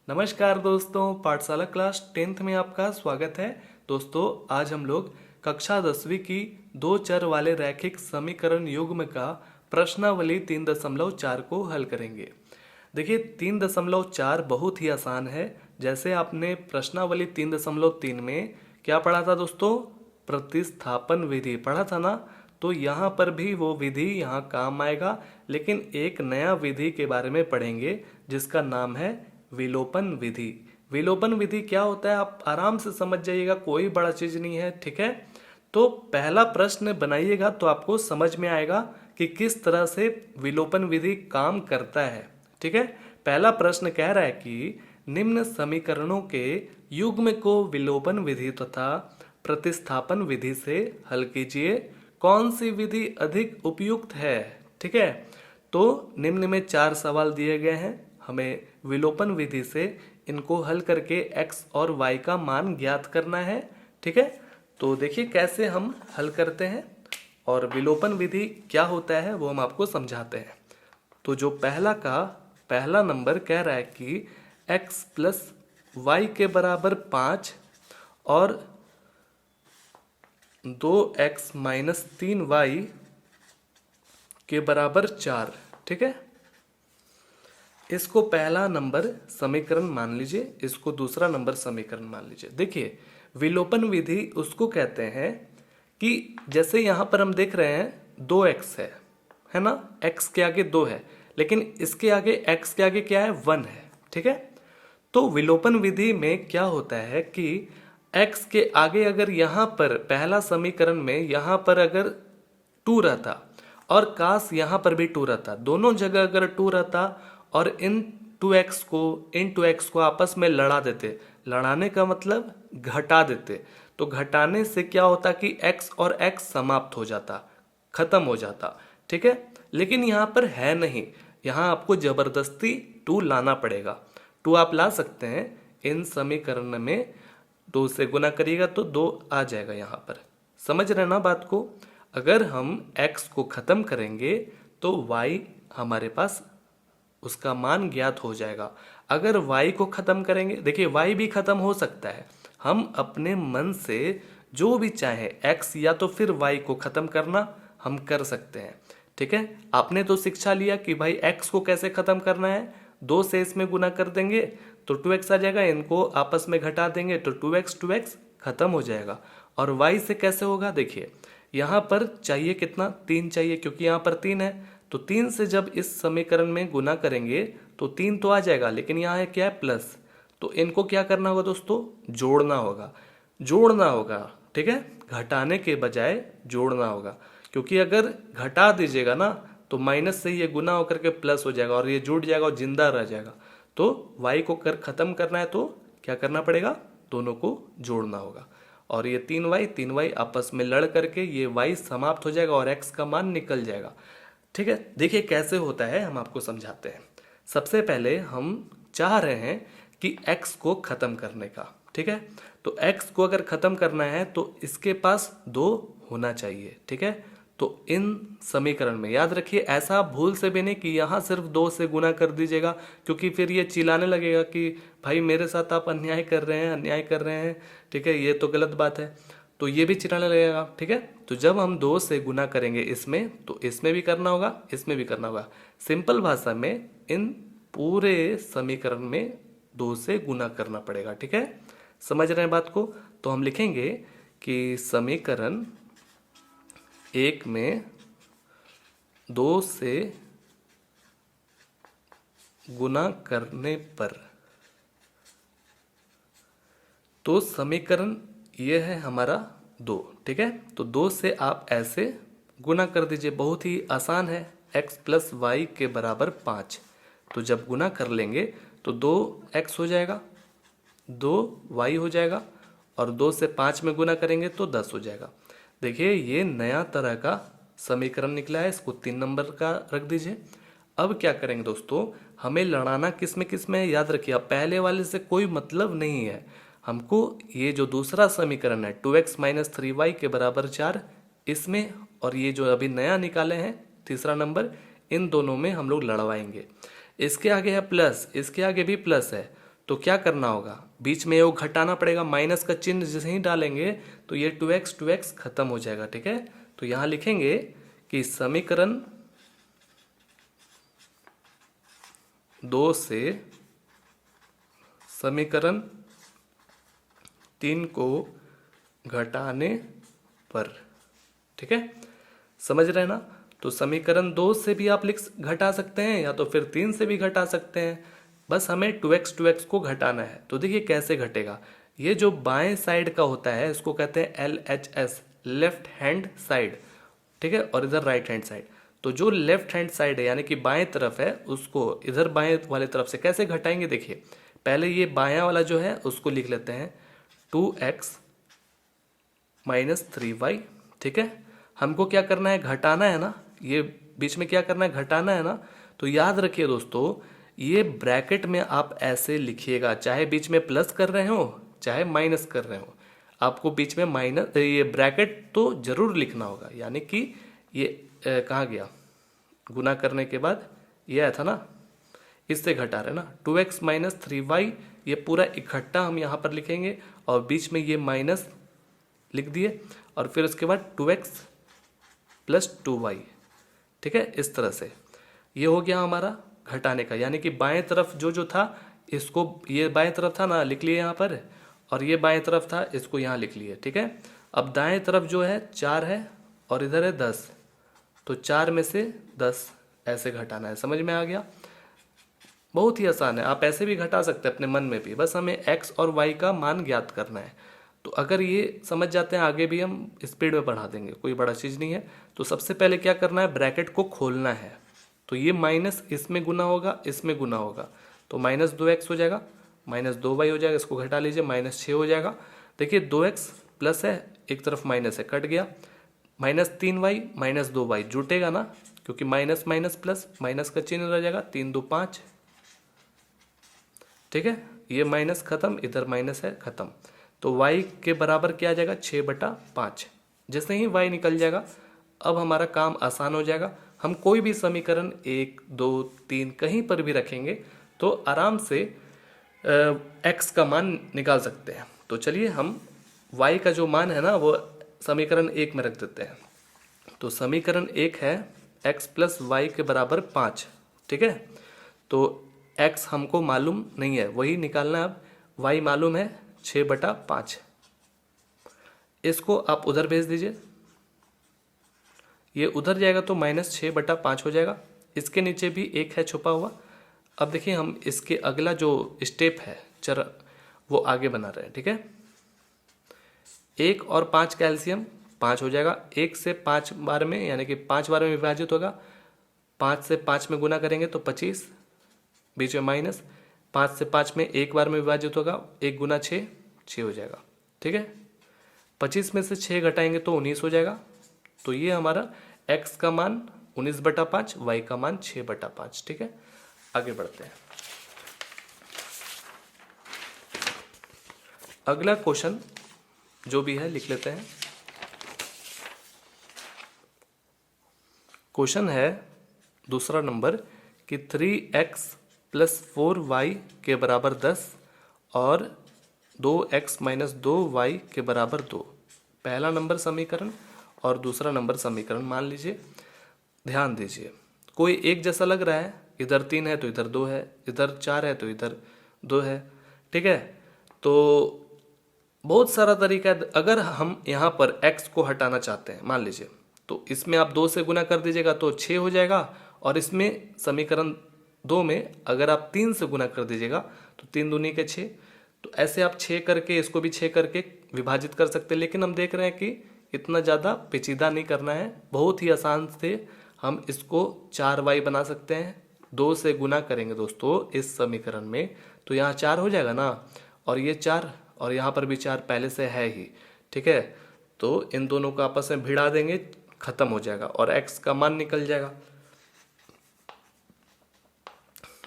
नमस्कार दोस्तों, पाठशाला क्लास 10th में आपका स्वागत है। दोस्तों, आज हम लोग कक्षा 10वीं की दो चर वाले रैखिक समीकरण युग्म का प्रश्नावली 3.4 को हल करेंगे। देखिए 3.4 बहुत ही आसान है। जैसे आपने प्रश्नावली 3.3 में क्या पढ़ा था दोस्तों, प्रतिस्थापन विधि पढ़ा था ना, तो यहाँ पर भी वो विधि यहाँ काम आएगा, लेकिन एक नया विधि के बारे में पढ़ेंगे जिसका नाम है विलोपन विधि। विलोपन विधि क्या होता है आप आराम से समझ जाइएगा, कोई बड़ा चीज नहीं है, ठीक है। तो पहला प्रश्न बनाइएगा तो आपको समझ में आएगा कि किस तरह से विलोपन विधि काम करता है, ठीक है। पहला प्रश्न कह रहा है कि निम्न समीकरणों के युग्म को विलोपन विधि तथा प्रतिस्थापन विधि से हल कीजिए, कौन सी विधि अधिक उपयुक्त है, ठीक है। तो निम्न में 4 सवाल दिए गए हैं, हमें विलोपन विधि से इनको हल करके x और y का मान ज्ञात करना है, ठीक है। तो देखिए कैसे हम हल करते हैं और विलोपन विधि क्या होता है वो हम आपको समझाते हैं। तो जो पहला नंबर कह रहा है कि x प्लस वाई के बराबर 5 और 2x माइनस 3y के बराबर 4, ठीक है। इसको पहला नंबर समीकरण मान लीजिए, इसको दूसरा नंबर समीकरण मान लीजिए। देखिए विलोपन विधि उसको कहते हैं कि जैसे यहां पर हम देख रहे हैं 2x है ना, x के आगे 2 है, लेकिन इसके आगे x के आगे क्या है 1 है, ठीक है। तो विलोपन विधि में क्या होता है कि x के आगे अगर यहां पर पहला समीकरण में यहां पर अगर 2 रहता और काश यहां पर भी 2 रहता, दोनों जगह अगर 2 रहता और इन 2x को आपस में लड़ा देते, लड़ाने का मतलब घटा देते, तो घटाने से क्या होता कि x और x समाप्त हो जाता, खत्म हो जाता, ठीक है। लेकिन यहाँ पर है नहीं, यहाँ आपको जबरदस्ती 2 लाना पड़ेगा। 2 आप ला सकते हैं, इन समीकरण में 2 से गुना करिएगा तो 2 आ जाएगा यहाँ पर। समझ रहे ना बात को। अगर हम x को खत्म करेंगे तो y हमारे पास उसका मान ज्ञात हो जाएगा। अगर y को खत्म करेंगे, देखिए y भी खत्म हो सकता है, हम अपने मन से जो भी चाहे x या तो फिर y को खत्म करना हम कर सकते हैं, ठीक है। आपने तो शिक्षा लिया कि भाई x को कैसे खत्म करना है, 2 से इसमें गुना कर देंगे तो 2x आ जाएगा, इनको आपस में घटा देंगे तो 2x खत्म हो जाएगा। और y से कैसे होगा, देखिए यहाँ पर चाहिए कितना, 3 चाहिए, क्योंकि यहाँ पर 3 है, तो 3 से जब इस समीकरण में गुना करेंगे तो 3 तो आ जाएगा, लेकिन यहाँ है क्या है प्लस, तो इनको क्या करना होगा दोस्तों, जोड़ना होगा, ठीक है। घटाने के बजाय जोड़ना होगा, क्योंकि अगर घटा दीजिएगा ना तो माइनस से ये गुना होकर के प्लस हो जाएगा और ये जुड़ जाएगा और जिंदा रह जाएगा। तो y को खत्म करना है तो क्या करना पड़ेगा, दोनों को जोड़ना होगा, और ये 3y आपस में लड़ करके ये y समाप्त हो जाएगा और x का मान निकल जाएगा, ठीक है। देखिए कैसे होता है, हम आपको समझाते हैं। सबसे पहले हम चाह रहे हैं कि x को खत्म करने का, ठीक है। तो x को अगर खत्म करना है तो इसके पास 2 होना चाहिए, ठीक है। तो इन समीकरण में याद रखिए, ऐसा भूल से भी नहीं कि यहाँ सिर्फ 2 से गुना कर दीजिएगा, क्योंकि फिर ये चिल्लाने लगेगा कि भाई मेरे साथ आप अन्याय कर रहे हैं, ठीक है, ये तो गलत बात है, तो ये भी चिल्लाने लगेगा, ठीक है। तो जब हम 2 से गुना करेंगे इसमें तो इसमें भी करना होगा, इसमें भी करना होगा। सिंपल भाषा में इन पूरे समीकरण में 2 से गुना करना पड़ेगा, ठीक है। समझ रहे हैं बात को। तो हम लिखेंगे कि समीकरण 1 में 2 से गुना करने पर, तो समीकरण ये है हमारा 2, ठीक है। तो 2 से आप ऐसे गुना कर दीजिए, बहुत ही आसान है, x प्लस वाई के बराबर 5। तो जब गुना कर लेंगे तो 2x हो जाएगा, 2y हो जाएगा, और 2 से 5 में गुना करेंगे तो 10 हो जाएगा। देखिए ये नया तरह का समीकरण निकला है, इसको 3 नंबर का रख दीजिए। अब क्या करेंगे दोस्तों, हमें लड़ाना किस में है, याद रखिए पहले वाले से कोई मतलब नहीं है, हमको ये जो दूसरा समीकरण है 2x माइनस 3y के बराबर 4, इसमें और ये जो अभी नया निकाले हैं तीसरा नंबर, इन दोनों में हम लोग लड़वाएंगे। इसके आगे है प्लस, इसके आगे भी प्लस है, तो क्या करना होगा, बीच में योग घटाना पड़ेगा, माइनस का चिन्ह जैसे ही डालेंगे तो ये 2x खत्म हो जाएगा। ठीक है, तो यहां लिखेंगे कि समीकरण 2 से समीकरण 3 को घटाने पर। ठीक है, समझ रहे हैं ना। तो समीकरण 2 से भी आप घटा सकते हैं या तो फिर 3 से भी घटा सकते हैं, बस हमें 2x को घटाना है। तो देखिए कैसे घटेगा, ये जो बाएं साइड का होता है इसको कहते हैं LHS, लेफ्ट हैंड साइड। ठीक है, और इधर राइट हैंड साइड। तो जो लेफ्ट हैंड साइड है यानी कि बाएं तरफ है, उसको इधर बाएं वाले तरफ से कैसे घटाएंगे, देखिए पहले ये बायां वाला जो है उसको लिख लेते हैं 2x - 3y। ठीक है, हमको क्या करना है, घटाना है ना, ये बीच में क्या करना है, घटाना है ना। तो याद रखिए दोस्तों, ये ब्रैकेट में आप ऐसे लिखिएगा, चाहे बीच में प्लस कर रहे हो चाहे माइनस कर रहे हो, आपको बीच में माइनस ये ब्रैकेट तो जरूर लिखना होगा। यानी कि ये कहाँ गया, गुना करने के बाद ये आया था ना, इससे घटा रहे ना, 2x - 3y, ये पूरा इकट्ठा हम यहाँ पर लिखेंगे और बीच में ये माइनस लिख दिए और फिर उसके बाद 2x + 2y। ठीक है, इस तरह से ये हो गया हमारा घटाने का। यानी कि बाएं तरफ जो जो था इसको, ये बाएं तरफ था ना, लिख लिए यहाँ पर, और ये बाएं तरफ था इसको यहाँ लिख लिए। ठीक है, अब दाएं तरफ जो है 4 है और इधर है 10, तो 4 में से 10 ऐसे घटाना है। समझ में आ गया, बहुत ही आसान है, आप ऐसे भी घटा सकते हैं अपने मन में भी, बस हमें x और y का मान ज्ञात करना है। तो अगर ये समझ जाते हैं आगे भी हम स्पीड में बढ़ा देंगे, कोई बड़ा चीज़ नहीं है। तो सबसे पहले क्या करना है, ब्रैकेट को खोलना है। तो ये माइनस इसमें गुना होगा, इसमें गुना होगा, तो -2x हो जाएगा, -2y हो जाएगा, इसको घटा लीजिए, -6 हो जाएगा। देखिए 2x प्लस है, एक तरफ माइनस है, कट गया, -3y - 2y जुटेगा ना, क्योंकि माइनस माइनस प्लस, माइनस का चिन्ह रह जाएगा, 3 2 5। ठीक है, ये माइनस खत्म, इधर माइनस है खत्म। तो y के बराबर क्या आ जाएगा, 6/5। जैसे ही y निकल जाएगा अब हमारा काम आसान हो जाएगा। हम कोई भी समीकरण 1 2 3 कहीं पर भी रखेंगे तो आराम से x का मान निकाल सकते हैं। तो चलिए हम y का जो मान है ना वो समीकरण 1 में रख देते हैं। तो समीकरण 1 है x + y के बराबर 5। ठीक है, तो x हमको मालूम नहीं है, वही निकालना है। अब y मालूम है 6/5, इसको आप उधर भेज दीजिए, ये उधर जाएगा तो -6/5 हो जाएगा। इसके नीचे भी एक है छुपा हुआ। अब देखिए हम इसके अगला जो स्टेप है चरण वो आगे बना रहे हैं। ठीक है, 1 और 5 कैल्शियम 5 हो जाएगा, 1 से 5 बार में यानी कि 5 बार में विभाजित होगा, 5 से 5 में गुना करेंगे तो 25, बीच में माइनस, 5 से 5 में एक बार में विभाजित होगा, 1 गुना 6 6 हो जाएगा। ठीक है, 25 में से 6 घटाएंगे तो 19 हो जाएगा। तो ये हमारा x का मान 19/5, y का मान 6/5। ठीक है, आगे बढ़ते हैं। अगला क्वेश्चन जो भी है लिख लेते हैं। क्वेश्चन है दूसरा नंबर कि 3x + 4y के बराबर 10 और 2x - 2y के बराबर 2। पहला नंबर समीकरण और दूसरा नंबर समीकरण मान लीजिए। ध्यान दीजिए, कोई एक जैसा लग रहा है, इधर 3 है तो इधर 2 है, इधर 4 है तो इधर 2 है। ठीक है, तो बहुत सारा तरीका है। अगर हम यहाँ पर x को हटाना चाहते हैं मान लीजिए, तो इसमें आप 2 से गुना कर दीजिएगा तो 6 हो जाएगा, और इसमें समीकरण 2 में अगर आप 3 से गुना कर दीजिएगा तो 3 दूनी के 6। तो ऐसे आप 6 करके इसको भी 6 करके विभाजित कर सकते हैं। लेकिन हम देख रहे हैं कि इतना ज़्यादा पेचीदा नहीं करना है, बहुत ही आसान से हम इसको 4y बना सकते हैं। 2 से गुना करेंगे दोस्तों इस समीकरण में तो यहाँ 4 हो जाएगा ना, और ये 4 और यहाँ पर भी 4 पहले से है ही। ठीक है, तो इन दोनों को आपस में भिड़ा देंगे, खत्म हो जाएगा और x का मान निकल जाएगा।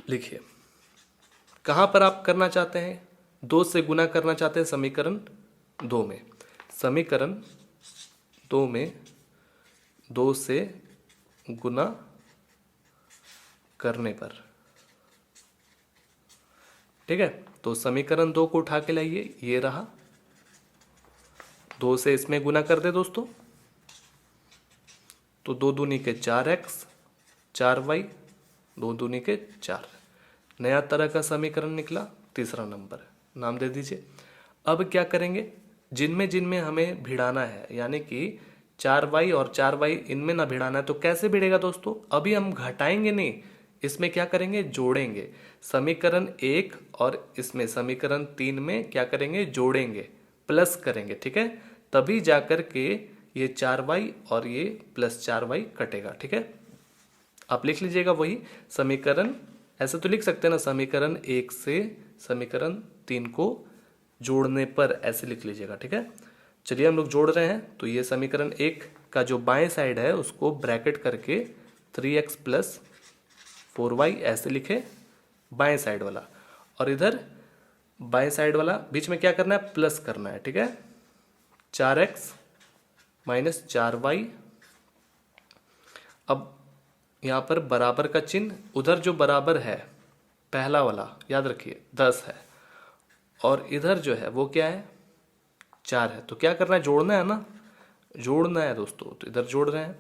लिखिए कहाँ पर आप करना चाहते हैं, 2 से गुना करना चाहते हैं समीकरण 2 में। समीकरण 2 में 2 से गुना करने पर। ठीक है, तो समीकरण 2 को उठा के लाइए, ये रहा, 2 से इसमें गुना कर दे दोस्तों, तो 2 दूनी के 4x 4y, 2 दूनी के 4, नया तरह का समीकरण निकला, तीसरा नंबर, नाम दे दीजिए। अब क्या करेंगे, जिनमें जिनमें हमें भिड़ाना है, यानी कि 4y और 4y इनमें ना भिड़ाना है, तो कैसे भिड़ेगा दोस्तों, अभी हम घटाएंगे नहीं, इसमें क्या करेंगे, जोड़ेंगे। समीकरण 1 और इसमें समीकरण 3 में क्या करेंगे, जोड़ेंगे, प्लस करेंगे, ठीक है, तभी जाकर के ये 4y और ये प्लस 4y कटेगा, ठीक है। आप लिख लीजिएगा वही समीकरण, ऐसे तो लिख सकते हैं ना, समीकरण 1 से समीकरण 3 को जोड़ने पर ऐसे लिख लीजिएगा, ठीक है। चलिए हम लोग जोड़ रहे हैं, तो ये समीकरण 1 का जो बाएं साइड है उसको ब्रैकेट करके 3x प्लस 4y ऐसे लिखे, बाएं साइड वाला, और इधर बाएं साइड वाला बीच में क्या करना है, प्लस करना है, ठीक है। 4x माइनस 4y, अब यहाँ पर बराबर का चिन्ह, उधर जो बराबर है पहला वाला याद रखिए 10 है, और इधर जो है वो क्या है, 4 है, तो क्या करना है, जोड़ना है ना, जोड़ना है दोस्तों, तो इधर जोड़ रहे हैं।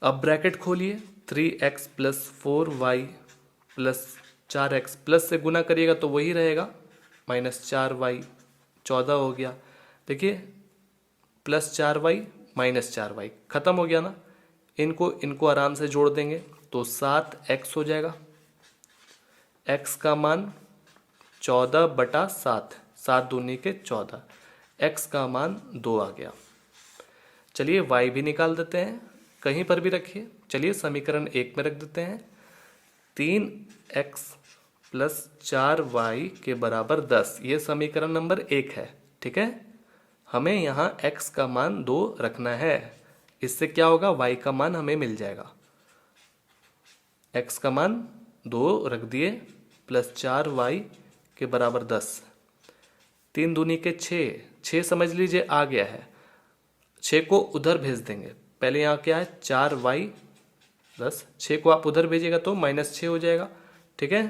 अब ब्रैकेट खोलिए, 3x plus 4y plus 4x, plus से गुना करिएगा तो वही रहेगा, माइनस 4y, 14 हो गया। देखिए प्लस 4y माइनस 4y खत्म हो गया ना, इनको आराम से जोड़ देंगे तो 7x हो जाएगा, x का मान 14/7, 7 दूनी के 14, x का मान 2 आ गया। चलिए y भी निकाल देते हैं, कहीं पर भी रखिए, चलिए समीकरण 1 में रख देते हैं, 3x प्लस 4y के बराबर 10, ये समीकरण नंबर 1 है, ठीक है। हमें यहाँ x का मान 2 रखना है, इससे क्या होगा, y का मान हमें मिल जाएगा, x का मान 2 रख दिए, प्लस 4y के बराबर 10, 3 दूनी के 6, 6 समझ लीजिए आ गया है, 6 को उधर भेज देंगे, पहले यहाँ क्या है 4y 10, 6 को आप उधर भेजिएगा तो -6 हो जाएगा, ठीक है।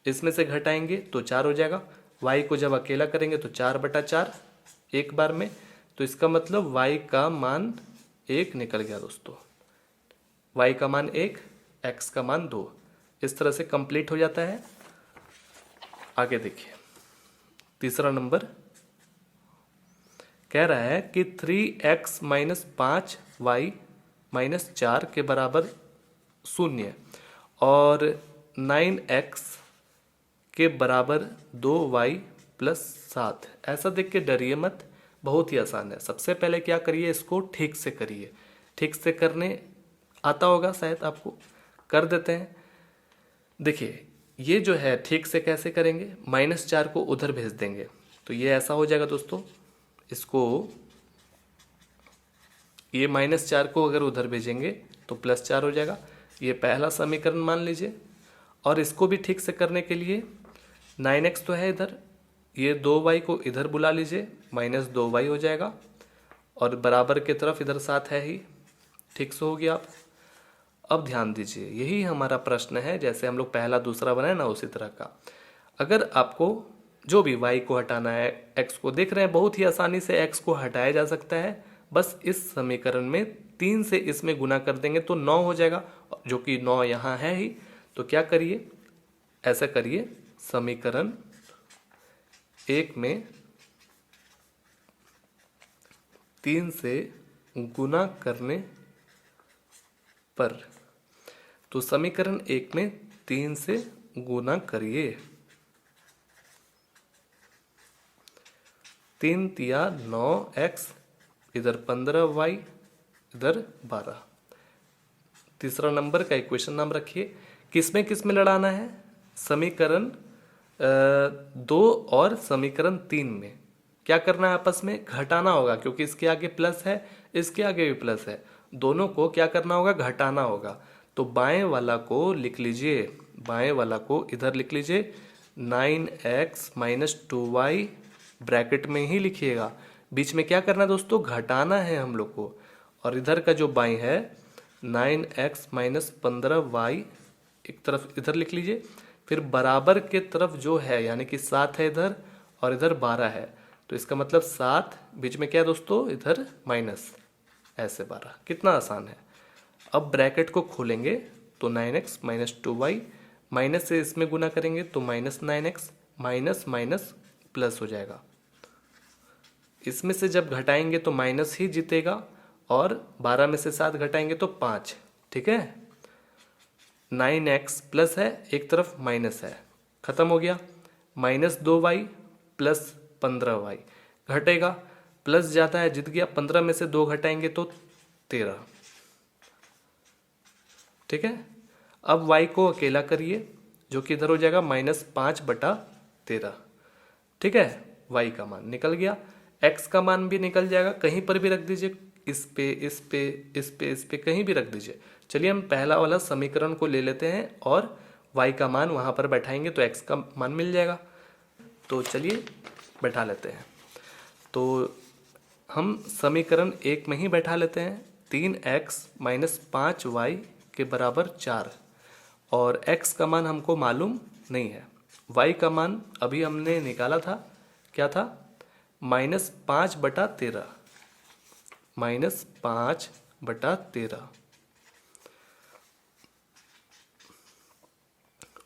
इसमें से घटाएंगे तो 4 हो जाएगा, y को जब अकेला करेंगे तो 4/4 एक बार में, तो इसका मतलब y का मान 1 निकल गया दोस्तों, y का मान 1, x का मान 2, इस तरह से कंप्लीट हो जाता है। आगे देखिए, तीसरा नंबर कह रहा है कि 3x माइनस 5y माइनस 4 के बराबर 0 और 9x के बराबर 2y प्लस 7, ऐसा देख के डरिए मत, बहुत ही आसान है। सबसे पहले क्या करिए, इसको ठीक से करिए, ठीक से करने आता होगा शायद आपको, कर देते हैं। देखिए ये जो है ठीक से कैसे करेंगे, -4 को उधर भेज देंगे, तो ये ऐसा हो जाएगा दोस्तों, इसको ये -4 को अगर उधर भेजेंगे तो +4 हो जाएगा, ये पहला समीकरण मान लीजिए। और इसको भी ठीक से करने के लिए 9x तो है इधर, ये 2y को इधर बुला लीजिए, -2y हो जाएगा, और बराबर की तरफ इधर 7 है ही, ठीक से हो गया। आप अब ध्यान दीजिए, यही हमारा प्रश्न है, जैसे हम लोग पहला दूसरा बनाए ना उसी तरह का। अगर आपको जो भी y को हटाना है, x को, देख रहे हैं बहुत ही आसानी से x को हटाया जा सकता है, बस इस समीकरण में 3 से इसमें गुना कर देंगे तो 9 हो जाएगा, जो कि 9 यहाँ है ही। तो क्या करिए, ऐसा करिए, समीकरण 1 में 3 से गुना करने पर, तो समीकरण 1 में 3 से गुना करिए, 3 तिया 9x, इधर 15y, इधर 12। तीसरा नंबर का इक्वेशन नाम रखिए, किसमें लड़ाना है, समीकरण 2 और समीकरण 3 में क्या करना है, आपस में घटाना होगा, क्योंकि इसके आगे प्लस है, इसके आगे भी प्लस है, दोनों को क्या करना होगा, घटाना होगा। तो बाएं वाला को लिख लीजिए, बाएं वाला को इधर लिख लीजिए, 9x माइनस 2y ब्रैकेट में ही लिखिएगा, बीच में क्या करना है दोस्तों, घटाना है हम लोग को। और इधर का जो बाएं है 9x माइनस 15y एक तरफ इधर लिख लीजिए, फिर बराबर के तरफ जो है यानी कि 7 है इधर और इधर 12 है, तो इसका मतलब 7 बीच में क्या है दोस्तों, इधर माइनस, ऐसे 12। कितना आसान है। अब ब्रैकेट को खोलेंगे तो 9x माइनस 2y, माइनस से इसमें गुना करेंगे तो minus 9x, minus minus plus हो जाएगा। इसमें से जब घटाएंगे तो माइनस ही जीतेगा, और 12 में से 7 घटाएंगे तो 5। ठीक है, 9x प्लस है, एक तरफ माइनस है, खत्म हो गया। माइनस 2y प्लस 15y घटेगा, प्लस जाता है जीत गया, 15 में से 2 घटाएंगे तो 13। ठीक है, अब y को अकेला करिए जो कि इधर हो जाएगा -5/13। ठीक है, y का मान निकल गया, x का मान भी निकल जाएगा, कहीं पर भी रख दीजिए, इस पे इस पे इस पे इस पे कहीं भी रख दीजिए। चलिए हम पहला वाला समीकरण को ले लेते हैं और y का मान वहां पर बैठाएंगे तो x का मान मिल जाएगा। तो चलिए बैठा लेते हैं। तो हम समीकरण 1 में ही बैठा लेते हैं, 3x माइनस 5y के बराबर 4, और x का मान हमको मालूम नहीं है। y का मान अभी हमने निकाला था, क्या था, -5/13, -5/13।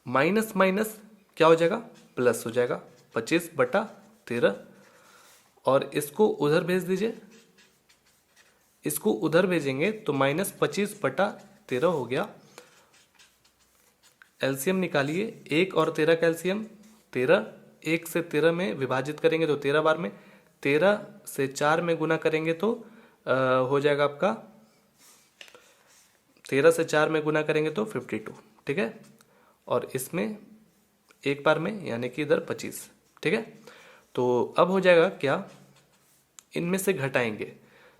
माइनस माइनस क्या हो जाएगा, प्लस हो जाएगा, 25/13। और इसको उधर भेज दीजिए, इसको उधर भेजेंगे तो -25/13 हो गया। एलसीएम निकालिए, 1 और 13 का एलसीएम 13, 1 से 13 में विभाजित करेंगे तो 13 बार में, 13 से 4 में गुना करेंगे तो हो जाएगा आपका, 13 से 4 में गुना करेंगे तो 52। ठीक है, और इसमें एक बार में यानी कि इधर 25। ठीक है, तो अब हो जाएगा क्या, इनमें से घटाएंगे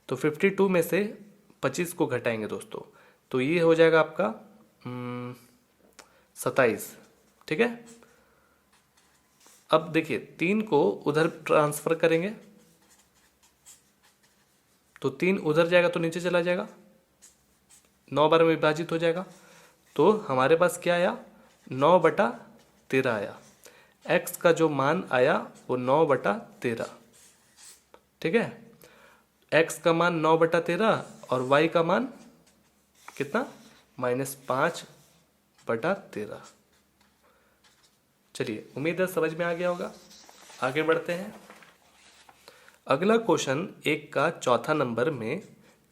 तो 52 में से 25 को घटाएंगे दोस्तों, तो ये हो जाएगा आपका 27। ठीक है, अब देखिए 3 को उधर ट्रांसफर करेंगे तो 3 उधर जाएगा तो नीचे चला जाएगा, 9 बार में विभाजित हो जाएगा, तो हमारे पास क्या आया, 9/13 आया। x का जो मान आया वो 9/13। ठीक है, x का मान 9/13 और y का मान कितना, -5/13। चलिए, उम्मीद है समझ में आ गया होगा। आगे बढ़ते हैं। अगला क्वेश्चन 1 का चौथा नंबर में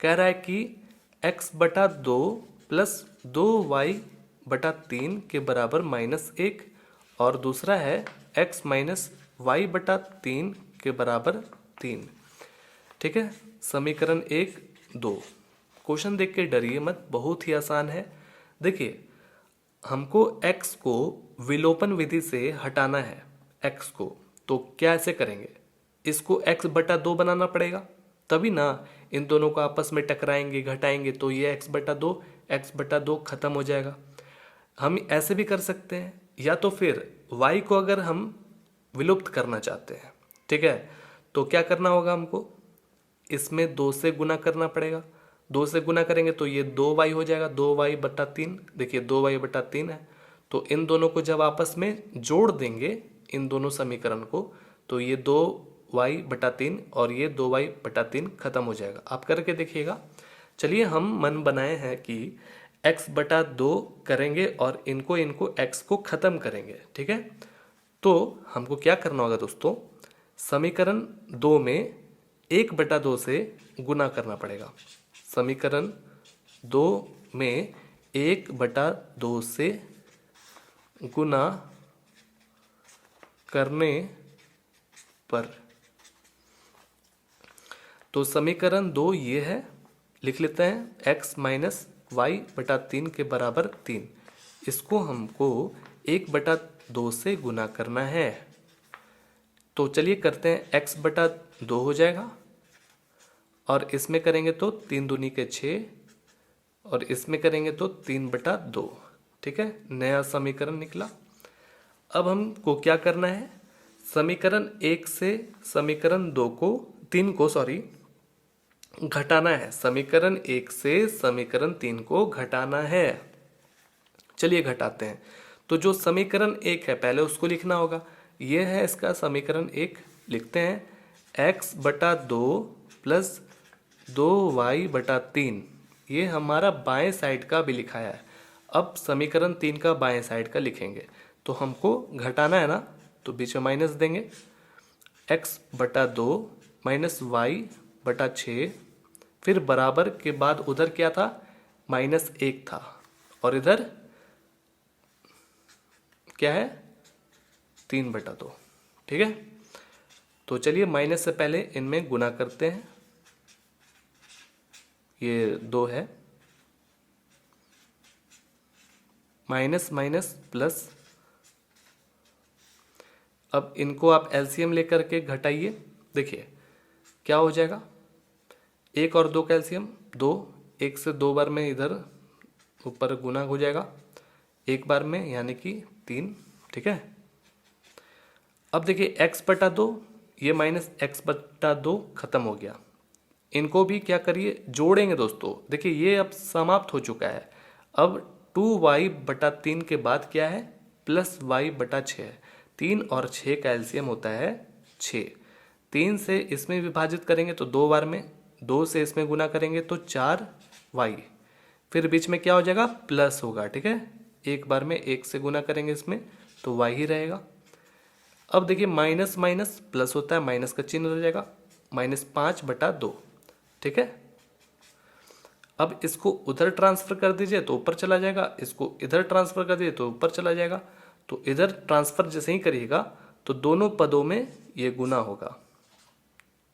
कह रहा है कि x/2 प्लस 2y/3 के बराबर -1, और दूसरा है x माइनस y/3 के बराबर 3। ठीक है, समीकरण 1, 2। क्वेश्चन देख के डरिए मत, बहुत ही आसान है। देखिए, हमको x को विलोपन विधि से हटाना है, x को, तो क्या ऐसे करेंगे, इसको x/2 बनाना पड़ेगा, तभी ना इन दोनों को आपस में टकराएंगे, घटाएंगे तो ये x/2 खत्म हो जाएगा। हम ऐसे भी कर सकते हैं, या तो फिर y को अगर हम विलुप्त करना चाहते हैं, ठीक है, तो क्या करना होगा, हमको इसमें 2 से गुना करना पड़ेगा। 2 से गुना करेंगे तो ये 2y हो जाएगा, 2y/3। देखिए 2y/3 है, तो इन दोनों को जब आपस में जोड़ देंगे, इन दोनों समीकरण को, तो ये 2y/3 और ये 2y/3 खत्म हो जाएगा। आप करके देखिएगा। चलिए, हम मन बनाए हैं कि x/2 करेंगे और इनको x को खत्म करेंगे। ठीक है, तो हमको क्या करना होगा दोस्तों, समीकरण 2 में 1/2 से गुना करना पड़ेगा। समीकरण 2 में 1/2 से गुना करने पर, तो समीकरण 2 ये है, लिख लेते हैं, x माइनस y/3 के बराबर 3। इसको हमको 1/2 से गुना करना है, तो चलिए करते हैं, x/2 हो जाएगा, और इसमें करेंगे तो 3 दूनी के 6, और इसमें करेंगे तो 3/2। ठीक है, नया समीकरण निकला। अब हमको क्या करना है, समीकरण 1 से समीकरण 3 को घटाना है। समीकरण 1 से समीकरण 3 को घटाना है। चलिए घटाते हैं। तो जो समीकरण 1 है पहले उसको लिखना होगा। ये है इसका समीकरण 1, लिखते हैं x/2 प्लस 2y/3। ये हमारा बाएं साइड का भी लिखा है। अब समीकरण 3 का बाएं साइड का लिखेंगे, तो हमको घटाना है ना, तो बीच में माइनस देंगे। x/2 माइनस y/6, फिर बराबर के बाद उधर क्या था, -1 था, और इधर क्या है, 3/2। ठीक है, तो चलिए माइनस से पहले इनमें गुना करते हैं। ये 2 है, माइनस माइनस प्लस। अब इनको आप एलसीएम लेकर के घटाइए, देखिए क्या हो जाएगा, 1 और 2 का एलसीएम 2, 1 से 2 बार में इधर ऊपर गुना हो जाएगा, एक बार में यानी कि 3। ठीक है, अब देखिए x/2, ये -x/2 खत्म हो गया। इनको भी क्या करिए, जोड़ेंगे दोस्तों। देखिए ये अब समाप्त हो चुका है। अब 2y/3 के बाद क्या है, +y/6 है। 3 और 6 का एलसीएम होता है 6। 3 से इसमें विभाजित करेंगे तो 2 बार में, 2 से इसमें गुना करेंगे तो 4y, फिर बीच में क्या हो जाएगा, प्लस होगा। ठीक है, एक बार में 1 से गुना करेंगे इसमें तो y ही रहेगा। अब देखिए माइनस माइनस प्लस होता है, माइनस का चिन्ह हो जाएगा, -5/2। ठीक है, अब इसको उधर ट्रांसफर कर दीजिए तो ऊपर चला जाएगा, इसको इधर ट्रांसफर कर दीजिए तो ऊपर चला जाएगा। तो इधर ट्रांसफर जैसे ही करिएगा तो दोनों पदों में ये गुना होगा।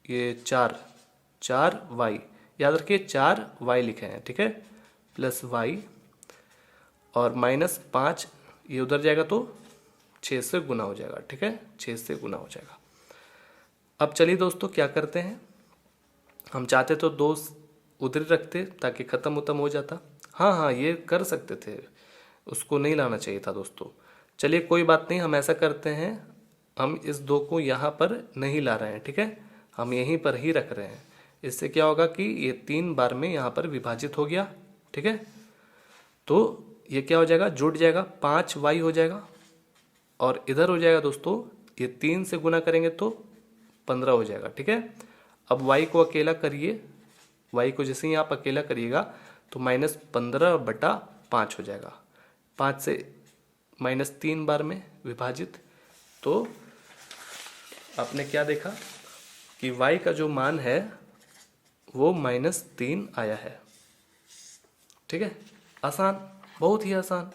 ये 4y, याद रखिए 4y लिखे हैं। ठीक है, प्लस y और -5 ये उधर जाएगा तो 6 से गुना हो जाएगा। ठीक है, 6 से गुना हो जाएगा। अब चलिए दोस्तों क्या करते हैं, हम चाहते तो 2 उधर रखते ताकि ख़त्म उतम हो जाता। हाँ, ये कर सकते थे, उसको नहीं लाना चाहिए था दोस्तों। चलिए कोई बात नहीं, हम ऐसा करते हैं, हम इस 2 को यहाँ पर नहीं ला रहे हैं। ठीक है, हम यहीं पर ही रख रहे हैं। इससे क्या होगा कि ये 3 बार में यहाँ पर विभाजित हो गया। ठीक है, तो ये क्या हो जाएगा, जुड़ जाएगा, 5y हो जाएगा, और इधर हो जाएगा दोस्तों, ये 3 से गुना करेंगे तो 15 हो जाएगा। ठीक है, अब y को अकेला करिए, y को जैसे ही आप अकेला करिएगा तो -15/5 हो जाएगा। 5 से -3 बार में विभाजित, तो आपने क्या देखा कि y का जो मान है वो -3 आया है। ठीक है, आसान, बहुत ही आसान।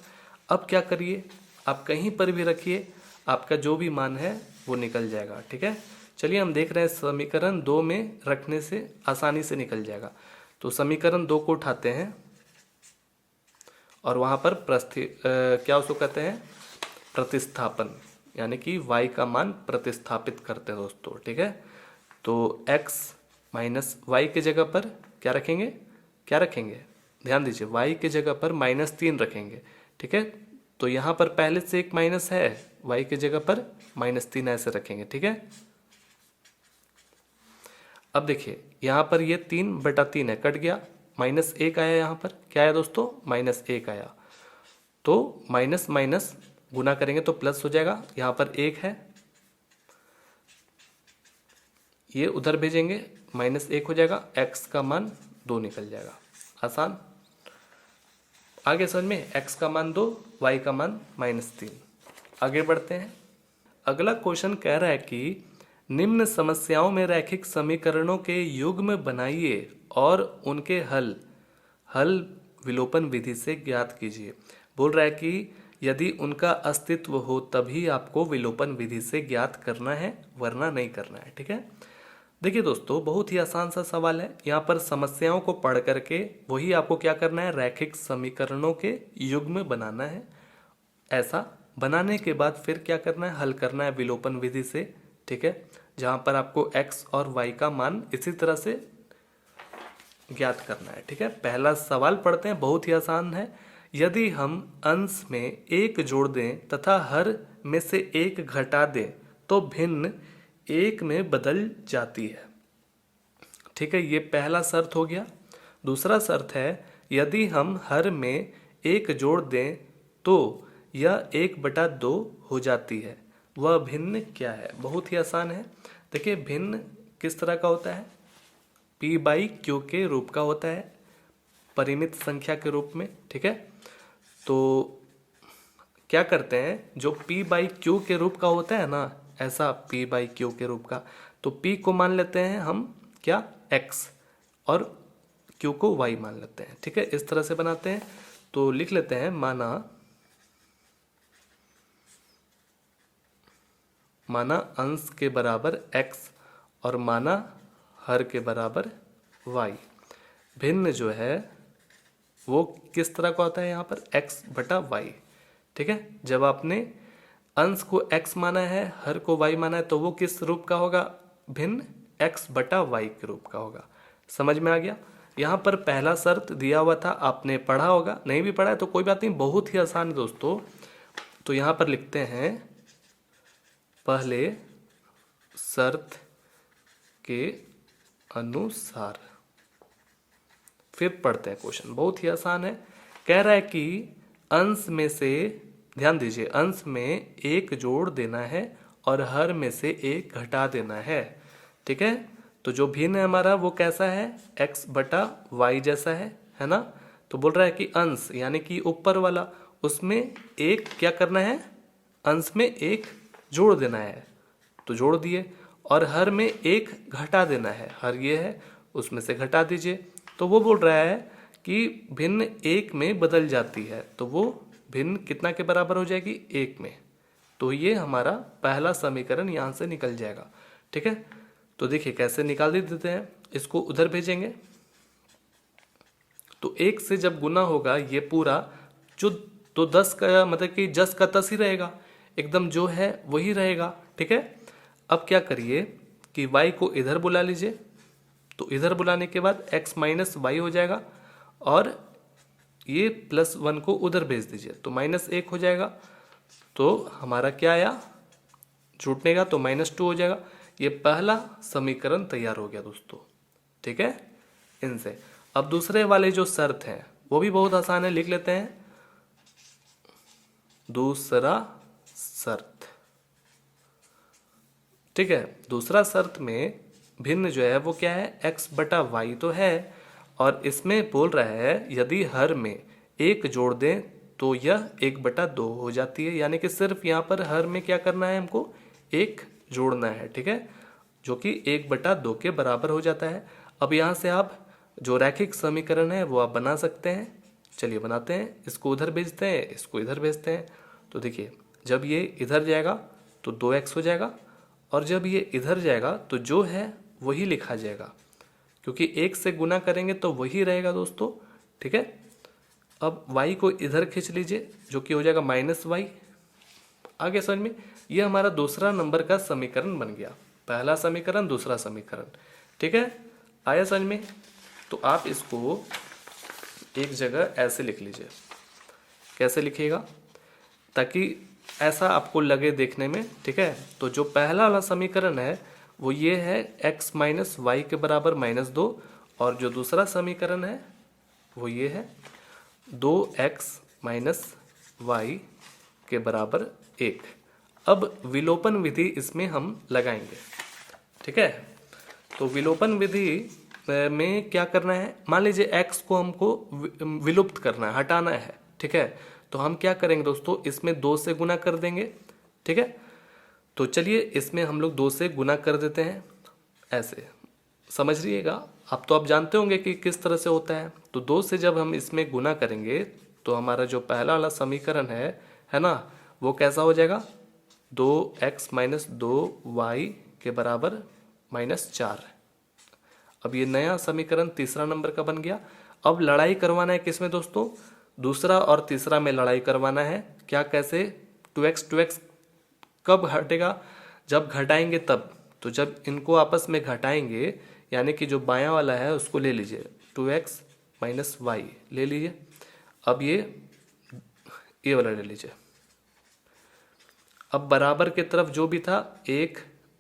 अब क्या करिए, आप कहीं पर भी रखिए, आपका जो भी मान है वो निकल जाएगा। ठीक है, चलिए हम देख रहे हैं समीकरण 2 में रखने से आसानी से निकल जाएगा। तो समीकरण 2 को उठाते हैं और वहाँ पर क्या उसको कहते हैं, प्रतिस्थापन, यानी कि y का मान प्रतिस्थापित करते हैं दोस्तों। ठीक है, तो x - y के जगह पर क्या रखेंगे, क्या रखेंगे, ध्यान दीजिए, y के जगह पर -3 रखेंगे। ठीक है, तो यहाँ पर पहले से एक माइनस है, y के जगह पर -3 ऐसे रखेंगे। ठीक है, अब देखिए यहाँ पर ये 3/3 है, कट गया, -1 आया, यहाँ पर क्या आया दोस्तों, -1 आया। तो माइनस माइनस गुना करेंगे तो प्लस हो जाएगा, यहाँ पर 1 है, ये उधर भेजेंगे, -1 हो जाएगा, x का मान 2 निकल जाएगा। आसान, आगे समझ में, x का मान 2, y का मान -3। आगे बढ़ते हैं। अगला क्वेश्चन कह रहा है कि निम्न समस्याओं में रैखिक समीकरणों के युग्म बनाइए और उनके हल विलोपन विधि से ज्ञात कीजिए। बोल रहा है कि यदि उनका अस्तित्व हो तभी आपको विलोपन विधि से ज्ञात करना है, वरना नहीं करना है। ठीक है, देखिए दोस्तों बहुत ही आसान सा सवाल है। यहाँ पर समस्याओं को पढ़ करके वही आपको क्या करना है, रैखिक समीकरणों के युग्म बनाना है। ऐसा बनाने के बाद फिर क्या करना है, हल करना है विलोपन विधि से। ठीक है, जहाँ पर आपको x और y का मान इसी तरह से ज्ञात करना है। ठीक है, पहला सवाल पढ़ते हैं, बहुत ही आसान है। यदि हम अंश में 1 जोड़ दें तथा हर में से 1 घटा दें तो भिन्न 1 में बदल जाती है। ठीक है, ये पहला शर्त हो गया। दूसरा शर्त है, यदि हम हर में 1 जोड़ दें तो यह 1/2 हो जाती है, वह भिन्न क्या है। बहुत ही आसान है। देखिए भिन्न किस तरह का होता है, p बाई क्यू के रूप का होता है, परिमित संख्या के रूप में। ठीक है, तो क्या करते हैं, जो p बाई क्यू के रूप का होता है ना, ऐसा p बाई क्यू के रूप का, तो p को मान लेते हैं हम क्या, x, और q को y मान लेते हैं। ठीक है, इस तरह से बनाते हैं। तो लिख लेते हैं, माना अंश के बराबर x और माना हर के बराबर y। भिन्न जो है वो किस तरह का होता है, यहाँ पर x/y। ठीक है, जब आपने अंश को x माना है, हर को y माना है, तो वो किस रूप का होगा, भिन्न x/y के रूप का होगा। समझ में आ गया। यहाँ पर पहला शर्त दिया हुआ था, आपने पढ़ा होगा, नहीं भी पढ़ा है तो कोई बात नहीं, बहुत ही आसान है दोस्तों। तो यहाँ पर लिखते हैं, पहले शर्त के अनुसार, फिर पढ़ते हैं क्वेश्चन। बहुत ही आसान है। कह रहा है कि अंश में से, ध्यान दीजिए, अंश में 1 जोड़ देना है और हर में से 1 घटा देना है। ठीक है, तो जो भिन्न है हमारा वो कैसा है, x/y जैसा है ना। तो बोल रहा है कि अंश यानी कि ऊपर वाला, उसमें 1 क्या करना है, अंश में 1 जोड़ देना है, तो जोड़ दिए, और हर में 1 घटा देना है, हर ये है उसमें से घटा दीजिए। तो वो बोल रहा है कि भिन्न 1 में बदल जाती है, तो वो भिन्न कितना के बराबर हो जाएगी, 1 में। तो ये हमारा पहला समीकरण यहाँ से निकल जाएगा। ठीक है, तो देखिए कैसे निकाल देते हैं, इसको उधर भेजेंगे तो 1 से जब गुना होगा ये पूरा जो, तो 10 का मतलब कि जस का तस ही रहेगा, एकदम जो है वही रहेगा। ठीक है, अब क्या करिए कि y को इधर बुला लीजिए, तो इधर बुलाने के बाद x माइनस वाई हो जाएगा, और ये +1 को उधर भेज दीजिए तो -1 हो जाएगा। तो हमारा क्या आया, छूटनेगा तो -2 हो जाएगा। ये पहला समीकरण तैयार हो गया दोस्तों। ठीक है, इनसे अब दूसरे वाले जो शर्त है वो भी बहुत आसान है, लिख लेते हैं। दूसरा शर्त, ठीक है, दूसरा शर्त में भिन्न जो है वो क्या है, x/y तो है, और इसमें बोल रहा है यदि हर में 1 जोड़ दें तो यह 1/2 हो जाती है, यानी कि सिर्फ यहाँ पर हर में क्या करना है, हमको 1 जोड़ना है। ठीक है, जो कि 1/2 के बराबर हो जाता है। अब यहाँ से आप जो रैखिक समीकरण है वो आप बना सकते हैं। चलिए बनाते हैं, इसको उधर भेजते हैं, इसको इधर भेजते हैं। तो देखिए जब ये इधर जाएगा तो 2x हो जाएगा, और जब ये इधर जाएगा तो जो है वही लिखा जाएगा, क्योंकि 1 से गुना करेंगे तो वही रहेगा दोस्तों। ठीक है, अब y को इधर खींच लीजिए जो कि हो जाएगा -y। आगे समझ में, ये हमारा दूसरा नंबर का समीकरण बन गया। पहला समीकरण, दूसरा समीकरण। ठीक है, आया समझ में। तो आप इसको एक जगह ऐसे लिख लीजिए। कैसे लिखिएगा, ताकि ऐसा आपको लगे देखने में। ठीक है, तो जो पहला वाला समीकरण है वो ये है, x माइनस वाई के बराबर -2, और जो दूसरा समीकरण है वो ये है 2x माइनस वाई के बराबर 1। अब विलोपन विधि इसमें हम लगाएंगे। ठीक है, तो विलोपन विधि में क्या करना है, मान लीजिए x को हमको विलुप्त करना है, हटाना है। ठीक है, तो हम क्या करेंगे दोस्तों, इसमें 2 से गुना कर देंगे। ठीक है, तो चलिए इसमें हम लोग 2 से गुना कर देते हैं, ऐसे समझ लीजिएगा। अब तो आप जानते होंगे कि किस तरह से होता है। तो 2 से जब हम इसमें गुना करेंगे तो हमारा जो पहला वाला समीकरण है ना, वो कैसा हो जाएगा, 2x माइनस 2y के बराबर -4। अब ये नया समीकरण तीसरा नंबर का बन गया। अब लड़ाई करवाना है किसमें दोस्तों, दूसरा और तीसरा में लड़ाई करवाना है। क्या, कैसे, 2x कब हटेगा, जब घटाएंगे तब। तो जब इनको आपस में घटाएंगे, यानी कि जो बायां वाला है उसको ले लीजिए, 2x माइनस वाई ले लीजिए। अब ये वाला ले लीजिए। अब बराबर के तरफ जो भी था 1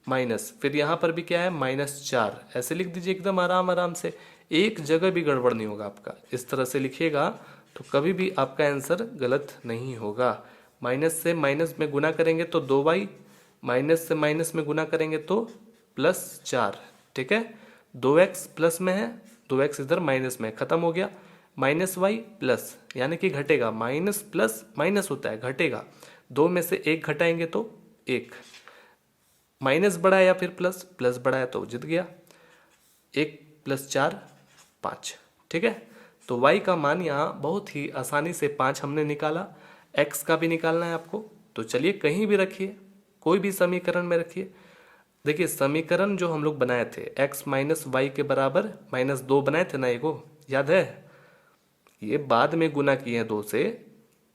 माइनस, फिर यहाँ पर भी क्या है -4, ऐसे लिख दीजिए एकदम आराम से। एक जगह भी गड़बड़ नहीं होगा आपका। इस तरह से लिखिएगा तो कभी भी आपका आंसर गलत नहीं होगा। माइनस से माइनस में गुना करेंगे तो 2y, माइनस से माइनस में गुना करेंगे तो +4। ठीक है, 2x प्लस में है, 2x इधर माइनस में, खत्म हो गया। -y प्लस यानी कि घटेगा, माइनस प्लस माइनस होता है, घटेगा। 2 में से 1 घटाएंगे तो 1, माइनस बड़ा है या फिर प्लस, प्लस बड़ा है तो जीत गया। 1 + 4 5। ठीक है, तो y का मान यहाँ बहुत ही आसानी से 5 हमने निकाला। x का भी निकालना है आपको, तो चलिए कहीं भी रखिए, कोई भी समीकरण में रखिए। देखिए समीकरण जो हम लोग बनाए थे x माइनस वाई के बराबर -2 बनाए थे ना, ये को याद है, ये बाद में गुना किए हैं 2 से,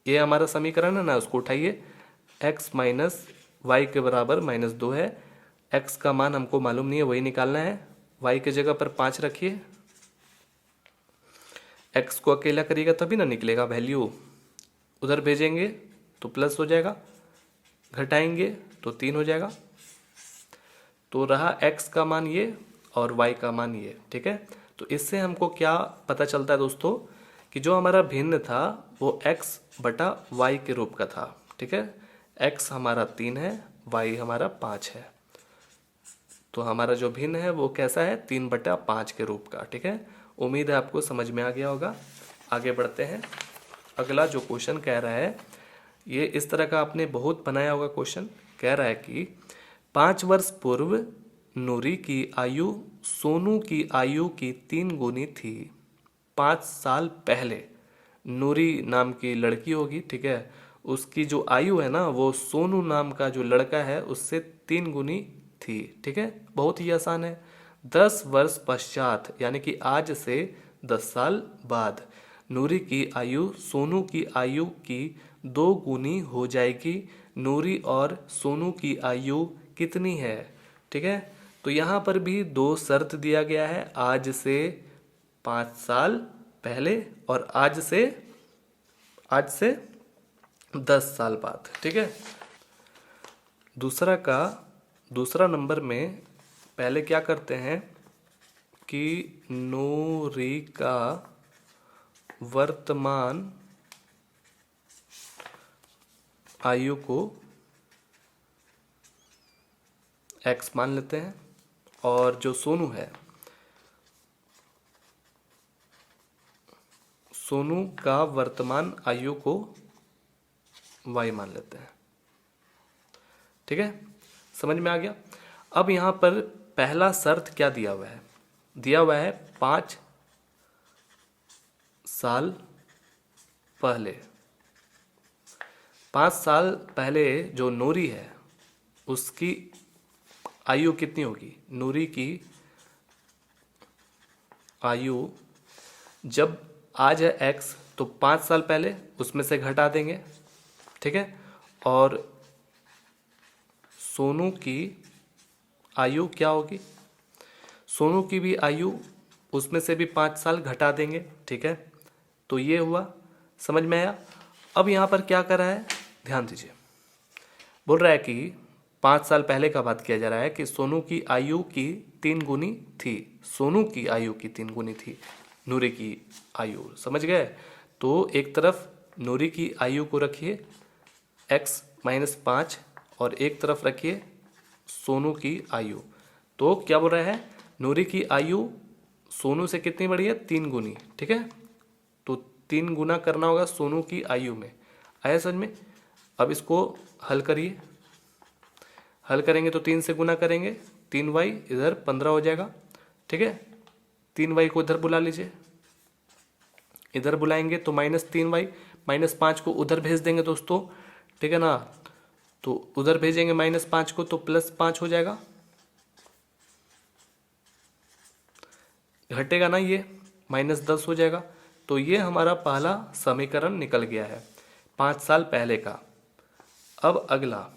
ये हमारा समीकरण है ना, उसको उठाइए। x माइनस वाई के बराबर -2 है, x का मान हमको मालूम नहीं है, वही निकालना है। y के जगह पर 5 रखिए, x को अकेला करिएगा तभी ना निकलेगा वैल्यू, उधर भेजेंगे तो प्लस हो जाएगा, घटाएंगे तो 3 हो जाएगा। तो रहा x का मान ये और y का मान ये। ठीक है, तो इससे हमको क्या पता चलता है दोस्तों, कि जो हमारा भिन्न था वो x बटा y के रूप का था। ठीक है, x हमारा 3 है, y हमारा 5 है, तो हमारा जो भिन्न है वो कैसा है, 3/5 के रूप का। ठीक है, उम्मीद है आपको समझ में आ गया होगा। आगे बढ़ते हैं, अगला जो क्वेश्चन कह रहा है, ये इस तरह का आपने बहुत बनाया होगा क्वेश्चन। कह रहा है कि 5 वर्ष पूर्व नूरी की आयु सोनू की आयु की 3 गुनी थी। 5 साल पहले नूरी नाम की लड़की होगी, ठीक है, उसकी जो आयु है ना वो सोनू नाम का जो लड़का है उससे 3 गुनी थी। ठीक है, बहुत ही आसान है। 10 वर्ष पश्चात यानी कि आज से 10 साल बाद नूरी की आयु सोनू की आयु की 2 गुनी हो जाएगी। नूरी और सोनू की आयु कितनी है? ठीक है, तो यहाँ पर भी 2 शर्त दिया गया है, आज से 5 साल पहले और आज से 10 साल बाद। ठीक है, दूसरा नंबर में पहले क्या करते हैं कि नूरी का वर्तमान आयु को x मान लेते हैं और जो सोनू है, सोनू का वर्तमान आयु को y मान लेते हैं। ठीक है, समझ में आ गया। अब यहाँ पर पहला शर्त क्या दिया हुआ है? दिया हुआ है 5 साल पहले। 5 साल पहले जो नूरी है उसकी आयु कितनी होगी? नूरी की आयु जब आज है x तो 5 साल पहले उसमें से घटा देंगे। ठीक है, और सोनू की आयु क्या होगी? सोनू की भी आयु उसमें से भी 5 साल घटा देंगे। ठीक है, तो ये हुआ, समझ में आया। अब यहाँ पर क्या कर रहा है, ध्यान दीजिए, बोल रहा है कि 5 साल पहले का बात किया जा रहा है कि सोनू की आयु की 3 गुनी थी। सोनू की आयु की 3 गुनी थी नूरी की आयु, समझ गए। तो एक तरफ नूरी की आयु को रखिए x - 5 और एक तरफ रखिए सोनू की आयु। तो क्या बोल रहा है, नूरी की आयु सोनू से कितनी बड़ी है? 3 गुनी। ठीक है, तो 3 गुना करना होगा सोनू की आयु में। आया समझ में? अब इसको हल करिए, हल करेंगे तो 3 से गुना करेंगे, 3y इधर 15 हो जाएगा। ठीक है, 3y को इधर बुला लीजिए, इधर बुलाएंगे तो -3y, -5 को उधर भेज देंगे दोस्तों। ठीक है ना, तो उधर भेजेंगे -5 को तो +5 हो जाएगा, घटेगा ना, ये -10 हो जाएगा। तो ये हमारा पहला समीकरण निकल गया है 5 साल पहले का। अब अगला,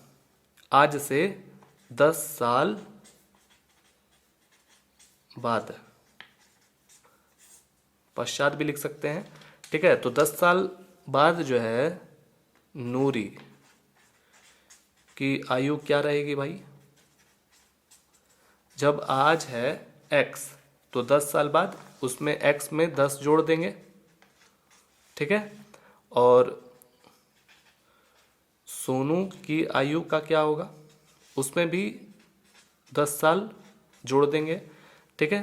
आज से 10 साल बाद, पश्चात भी लिख सकते हैं। ठीक है, तो 10 साल बाद जो है नूरी की आयु क्या रहेगी भाई? जब आज है x तो 10 साल बाद उसमें x में 10 जोड़ देंगे। ठीक है, और सोनू की आयु का क्या होगा, उसमें भी 10 साल जोड़ देंगे। ठीक है,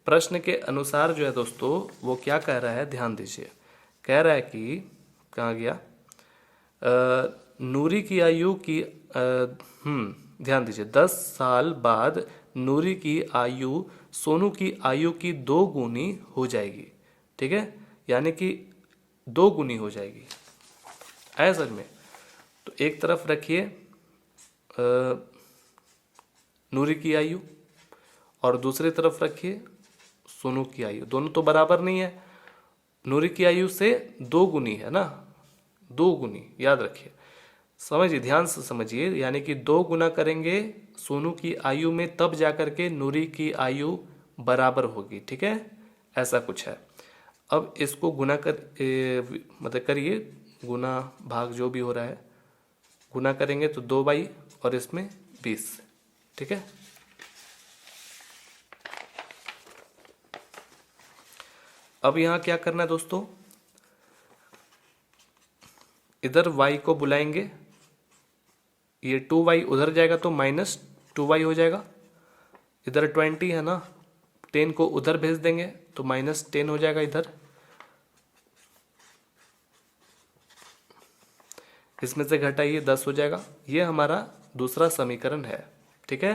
प्रश्न के अनुसार जो है दोस्तों वो क्या कह रहा है, ध्यान दीजिए। कह रहा है कि कहाँ गया, नूरी की आयु की ध्यान दीजिए, 10 साल बाद नूरी की आयु सोनू की आयु की 2 गुनी हो जाएगी। ठीक है, यानी कि 2 गुनी हो जाएगी, है समझ में। तो एक तरफ रखिए नूरी की आयु और दूसरी तरफ रखिए सोनू की आयु। दोनों तो बराबर नहीं है, नूरी की आयु से 2 गुनी है ना, 2 गुनी, याद रखिए, समझिए, ध्यान से समझिए। यानी कि 2 गुना करेंगे सोनू की आयु में, तब जाकर के नूरी की आयु बराबर होगी। ठीक है, ऐसा कुछ है। अब इसको गुना कर मतलब करिए, गुना भाग जो भी हो रहा है, गुना करेंगे तो 2/, और इसमें 20। ठीक है, अब यहाँ क्या करना है दोस्तों, इधर y को बुलाएंगे, ये 2y उधर जाएगा तो -2y हो जाएगा। इधर 20 है ना, 10 को उधर भेज देंगे तो -10 हो जाएगा इधर। इसमें से घटाइए 10 हो जाएगा। ये हमारा दूसरा समीकरण है। ठीक है,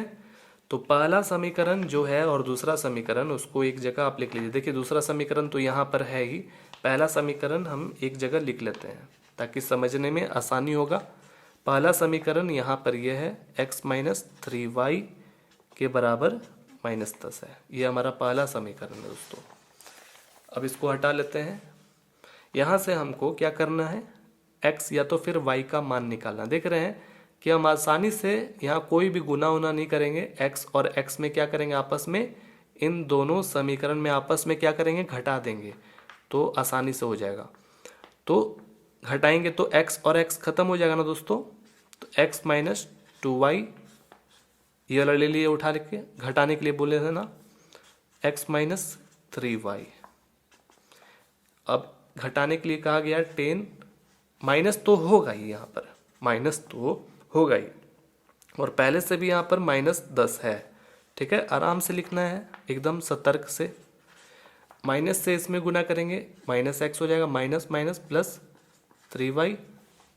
तो पहला समीकरण जो है और दूसरा समीकरण, उसको एक जगह आप लिख लीजिए। देखिए दूसरा समीकरण तो यहाँ पर है ही, पहला समीकरण हम एक जगह लिख लेते हैं ताकि समझने में आसानी होगा। पहला समीकरण यहाँ पर यह है, x - 3y के बराबर -10 है। ये हमारा पहला समीकरण है दोस्तों। अब इसको हटा लेते हैं। यहाँ से हमको क्या करना है, x या तो फिर y का मान निकालना। देख रहे हैं कि हम आसानी से यहाँ कोई भी गुना उना नहीं करेंगे, x और x में क्या करेंगे, आपस में, इन दोनों समीकरण में आपस में क्या करेंगे, घटा देंगे, तो आसानी से हो जाएगा। तो घटाएंगे तो x और x खत्म हो जाएगा ना दोस्तों। तो x - 2y ये वाला ले लिए उठा के, घटाने के लिए बोले थे ना, x - 3y। अब घटाने के लिए कहा गया 10, माइनस तो होगा ही, यहाँ पर माइनस तो होगा ही, और पहले से भी यहाँ पर -10 है। ठीक है, आराम से लिखना है, एकदम सतर्क से। माइनस से इसमें गुना करेंगे, -x हो जाएगा, minus minus plus 3y,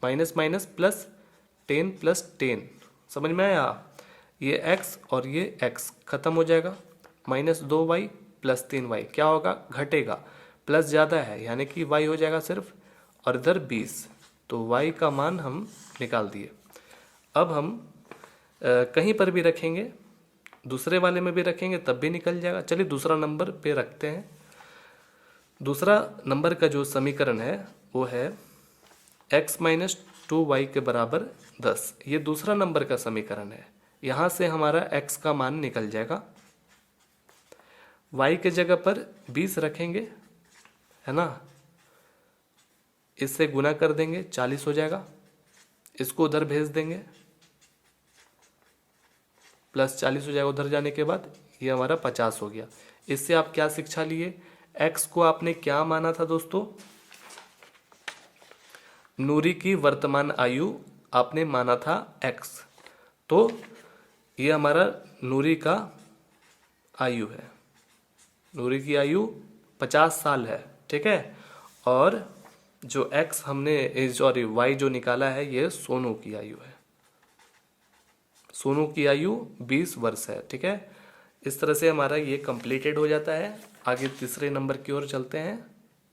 minus minus plus 10 + 10। समझ में आया, ये x और ये x खत्म हो जाएगा। -2y + 3y क्या होगा, घटेगा, प्लस ज़्यादा है यानी कि y हो जाएगा सिर्फ, और इधर 20, तो y का मान हम निकाल दिए। अब हम कहीं पर भी रखेंगे, दूसरे वाले में भी रखेंगे तब भी निकल जाएगा। चलिए दूसरा नंबर पे रखते हैं। दूसरा नंबर का जो समीकरण है वो है x - 2y के बराबर 10। ये दूसरा नंबर का समीकरण है। यहाँ से हमारा x का मान निकल जाएगा, y के जगह पर 20 रखेंगे, है ना, इससे गुना कर देंगे, 40 हो जाएगा। इसको उधर भेज देंगे, +40 हो जाएगा उधर जाने के बाद, ये हमारा 50 हो गया। इससे आप क्या शिक्षा लिए, x को आपने क्या माना था दोस्तों, नूरी की वर्तमान आयु आपने माना था x, तो ये हमारा नूरी का आयु है, नूरी की आयु 50 साल है। ठीक है, और जो x हमने सॉरी y जो निकाला है ये सोनू की आयु है, सोनू की आयु 20 वर्ष है। ठीक है, इस तरह से हमारा ये कंप्लीटेड हो जाता है। आगे तीसरे नंबर की ओर चलते हैं।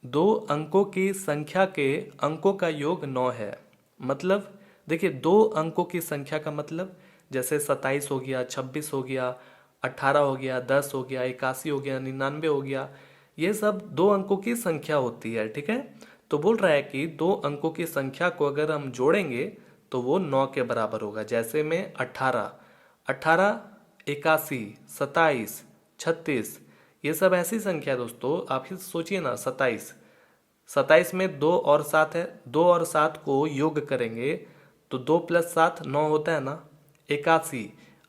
2 अंकों की संख्या के अंकों का योग 9 है। मतलब देखिए 2 अंकों की संख्या का मतलब जैसे 27 हो गया, 26 हो गया, 18 हो गया, 10 हो गया, 81 हो गया, 99 हो गया, ये सब 2 अंकों की संख्या होती है। ठीक है, तो बोल रहा है कि 2 अंकों की संख्या को अगर हम जोड़ेंगे तो वो 9 के बराबर होगा। जैसे में 18, 81, 27, 36, ये सब ऐसी संख्या है दोस्तों। आप ही सोचिए ना, 27 में 2 और 7 है, 2 और 7 को योग करेंगे तो 2 + 7 9 होता है ना। 81,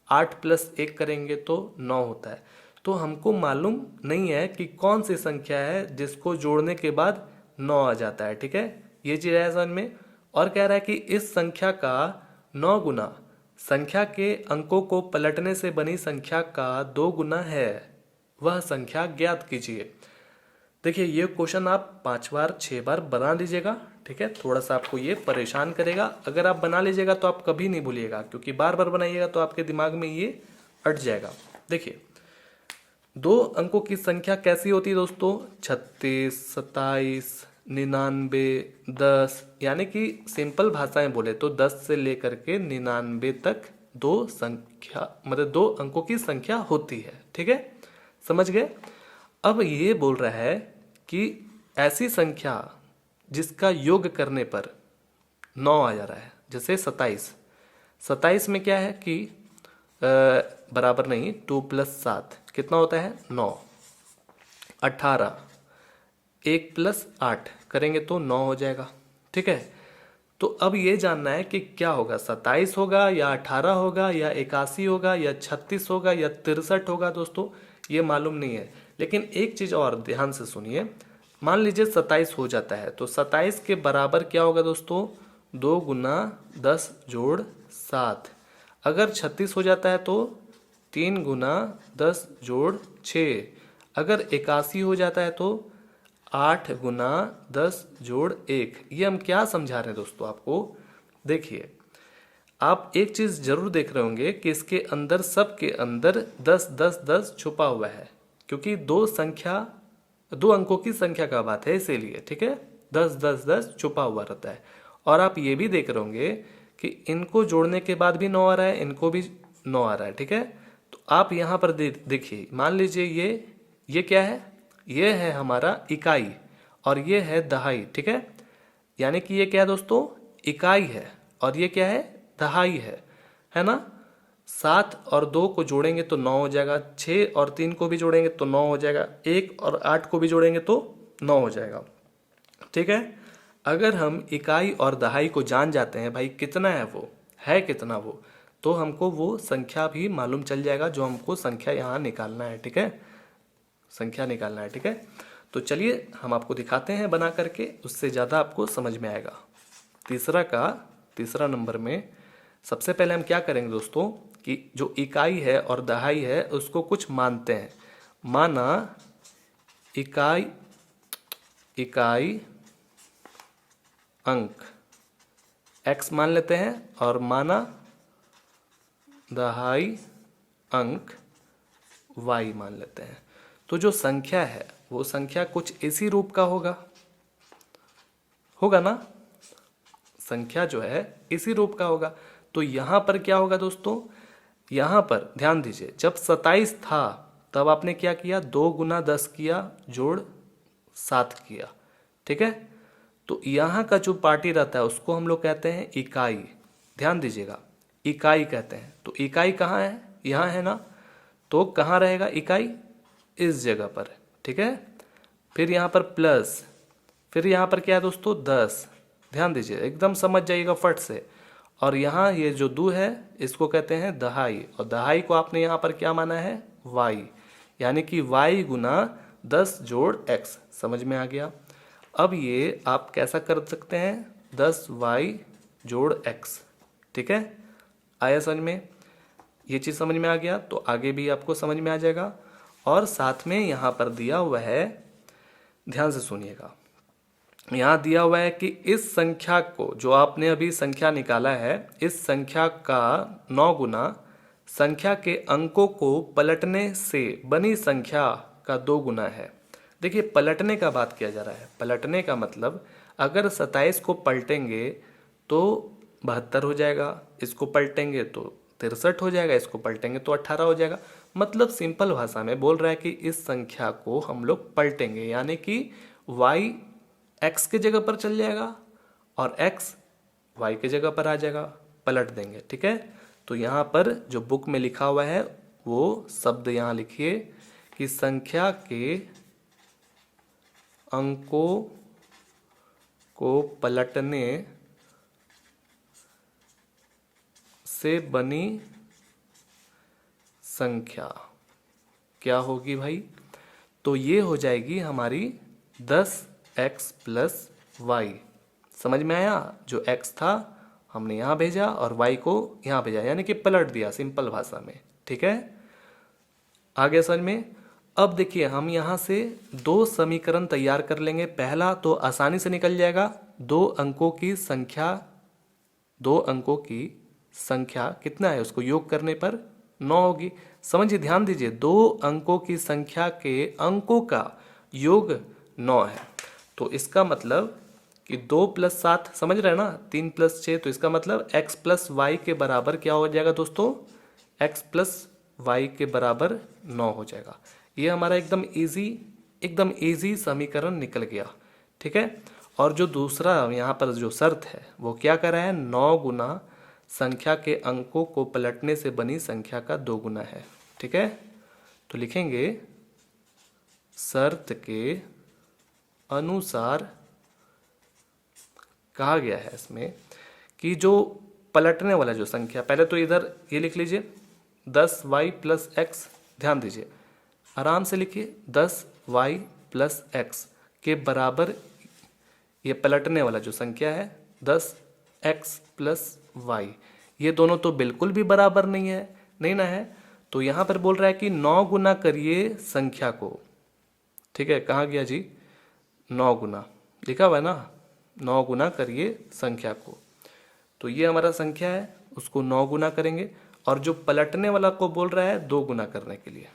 8 + 1 करेंगे तो 9 होता है। तो हमको मालूम नहीं है कि कौन सी संख्या है जिसको जोड़ने के बाद 9 आ जाता है। ठीक है, ये चीज़ है समझ में। और कह रहा है कि इस संख्या का 9 गुना संख्या के अंकों को पलटने से बनी संख्या का 2 गुना है, वह संख्या ज्ञात कीजिए। देखिए ये क्वेश्चन आप 5 बार 6 बार बना लीजिएगा, ठीक है। थोड़ा सा आपको ये परेशान करेगा, अगर आप बना लीजिएगा तो आप कभी नहीं भूलिएगा, क्योंकि बार बार बनाइएगा तो आपके दिमाग में ये अट जाएगा। देखिए 2 अंकों की संख्या कैसी होती है दोस्तों? 36, 27, 99, 10, यानी कि सिंपल भाषा में बोले तो 10 से लेकर के 99 तक 2 संख्या मतलब 2 अंकों की संख्या होती है, ठीक है, समझ गए। अब ये बोल रहा है कि ऐसी संख्या जिसका योग करने पर 9 आ जा रहा है, जैसे 27 में क्या है कि बराबर नहीं, 2 + 7 कितना होता है? 9। 18, 1 + 8 करेंगे तो 9 हो जाएगा, ठीक है। तो अब ये जानना है कि क्या होगा, 27 होगा या 18 होगा या 81 होगा या 36 होगा या 63 होगा दोस्तों, ये मालूम नहीं है। लेकिन एक चीज़ और ध्यान से सुनिए, मान लीजिए 27 हो जाता है तो 27 के बराबर क्या होगा दोस्तों? 2 × 10 + 7। अगर 36 हो जाता है तो 3 × 10 + 6। अगर 81 हो जाता है तो 8 × 10 + 1। ये हम क्या समझा रहे हैं दोस्तों आपको? देखिए आप एक चीज़ जरूर देख रहे होंगे कि इसके अंदर सब के अंदर 10 10 10 छुपा हुआ है, क्योंकि 2 अंकों की संख्या का बात है इसीलिए, ठीक है। 10 10 10 छुपा हुआ रहता है। और आप ये भी देख रहे होंगे कि इनको जोड़ने के बाद भी 9 आ रहा है, इनको भी 9 आ रहा है, ठीक है। तो आप यहाँ पर देखिए, मान लीजिए ये क्या है? ये है हमारा इकाई और ये है दहाई, ठीक है। यानी कि ये क्या है दोस्तों? इकाई है और ये क्या है? दहाई है ना। 7 और 2 को जोड़ेंगे तो 9 हो जाएगा, 6 और 3 को भी जोड़ेंगे तो 9 हो जाएगा, 1 और 8 को भी जोड़ेंगे तो 9 हो जाएगा, ठीक है। अगर हम इकाई और दहाई को जान जाते हैं भाई कितना है वो, है कितना वो, तो हमको वो संख्या भी मालूम चल जाएगा जो हमको संख्या यहाँ निकालना है, ठीक है, संख्या निकालना है, ठीक है। तो चलिए हम आपको दिखाते हैं बना करके, उससे ज़्यादा आपको समझ में आएगा। तीसरा नंबर में सबसे पहले हम क्या करेंगे दोस्तों कि जो इकाई है और दहाई है उसको कुछ मानते हैं। माना इकाई अंक x मान लेते हैं और माना दहाई अंक y मान लेते हैं। तो जो संख्या है वो संख्या कुछ इसी रूप का होगा ना, संख्या जो है इसी रूप का होगा। तो यहाँ पर क्या होगा दोस्तों? यहाँ पर ध्यान दीजिए, जब 27 था तब आपने क्या किया? 2 × 10 किया जोड़ 7 किया, ठीक है। तो यहाँ का जो पार्टी रहता है उसको हम लोग कहते हैं इकाई। ध्यान दीजिएगा, इकाई कहते हैं। तो इकाई कहाँ है? यहाँ है ना। तो कहाँ रहेगा इकाई? इस जगह पर, ठीक है। फिर यहाँ पर प्लस, फिर यहाँ पर क्या है दोस्तों? 10। ध्यान दीजिए, एकदम समझ जाइएगा फट से। और यहाँ ये जो 2 है इसको कहते हैं दहाई, और दहाई को आपने यहाँ पर क्या माना है? y, यानी कि y × 10 + x। समझ में आ गया। अब ये आप कैसा कर सकते हैं? 10y + x, ठीक है। आया समझ में? ये चीज़ समझ में आ गया तो आगे भी आपको समझ में आ जाएगा। और साथ में यहाँ पर दिया हुआ है, ध्यान से सुनिएगा, यहाँ दिया हुआ है कि इस संख्या को, जो आपने अभी संख्या निकाला है, इस संख्या का 9 गुना संख्या के अंकों को पलटने से बनी संख्या का 2 गुना है। देखिए पलटने का बात किया जा रहा है। पलटने का मतलब अगर 27 को पलटेंगे तो 72 हो जाएगा, इसको पलटेंगे तो 63 हो जाएगा, इसको पलटेंगे तो 18 हो जाएगा। मतलब सिंपल भाषा में बोल रहा है कि इस संख्या को हम लोग पलटेंगे, यानी कि y x के जगह पर चल जाएगा और x y के जगह पर आ जाएगा, पलट देंगे, ठीक है। तो यहाँ पर जो बुक में लिखा हुआ है वो शब्द यहाँ लिखिए कि संख्या के अंकों को पलटने से बनी संख्या क्या होगी भाई? तो ये हो जाएगी हमारी 10x + y। समझ में आया? जो x था हमने यहाँ भेजा और y को यहाँ भेजा, यानी कि पलट दिया सिंपल भाषा में। ठीक है, आगे समझ में? अब देखिए हम यहाँ से दो समीकरण तैयार कर लेंगे। पहला तो आसानी से निकल जाएगा, दो अंकों की संख्या कितना है उसको योग करने पर 9 होगी। समझिए, ध्यान दीजिए, दो अंकों की संख्या के अंकों का योग 9 है, तो इसका मतलब कि 2 + 7, समझ रहे हैं ना, 3 + 6, तो इसका मतलब x + y के बराबर क्या हो जाएगा दोस्तों? x + y के बराबर 9 हो जाएगा। ये हमारा एकदम इजी समीकरण निकल गया। ठीक है, और जो दूसरा यहाँ पर जो शर्त है वो क्या कर रहा है? 9 गुना संख्या के अंकों को पलटने से बनी संख्या का 2 गुना है। ठीक है, तो लिखेंगे शर्त के अनुसार कहा गया है इसमें कि जो पलटने वाला जो संख्या, पहले तो इधर ये लिख लीजिए 10y + x, ध्यान दीजिए, आराम से लिखिए 10y + x के बराबर ये पलटने वाला जो संख्या है 10x + y, ये दोनों तो बिल्कुल भी बराबर नहीं ना है, तो यहाँ पर बोल रहा है कि 9 गुना करिए संख्या को। ठीक है, कहाँ गया जी? 9 गुना लिखा हुआ है ना, 9 गुना करिए संख्या को, तो ये हमारा संख्या है, उसको 9 गुना करेंगे, और जो पलटने वाला को बोल रहा है 2 गुना करने के लिए,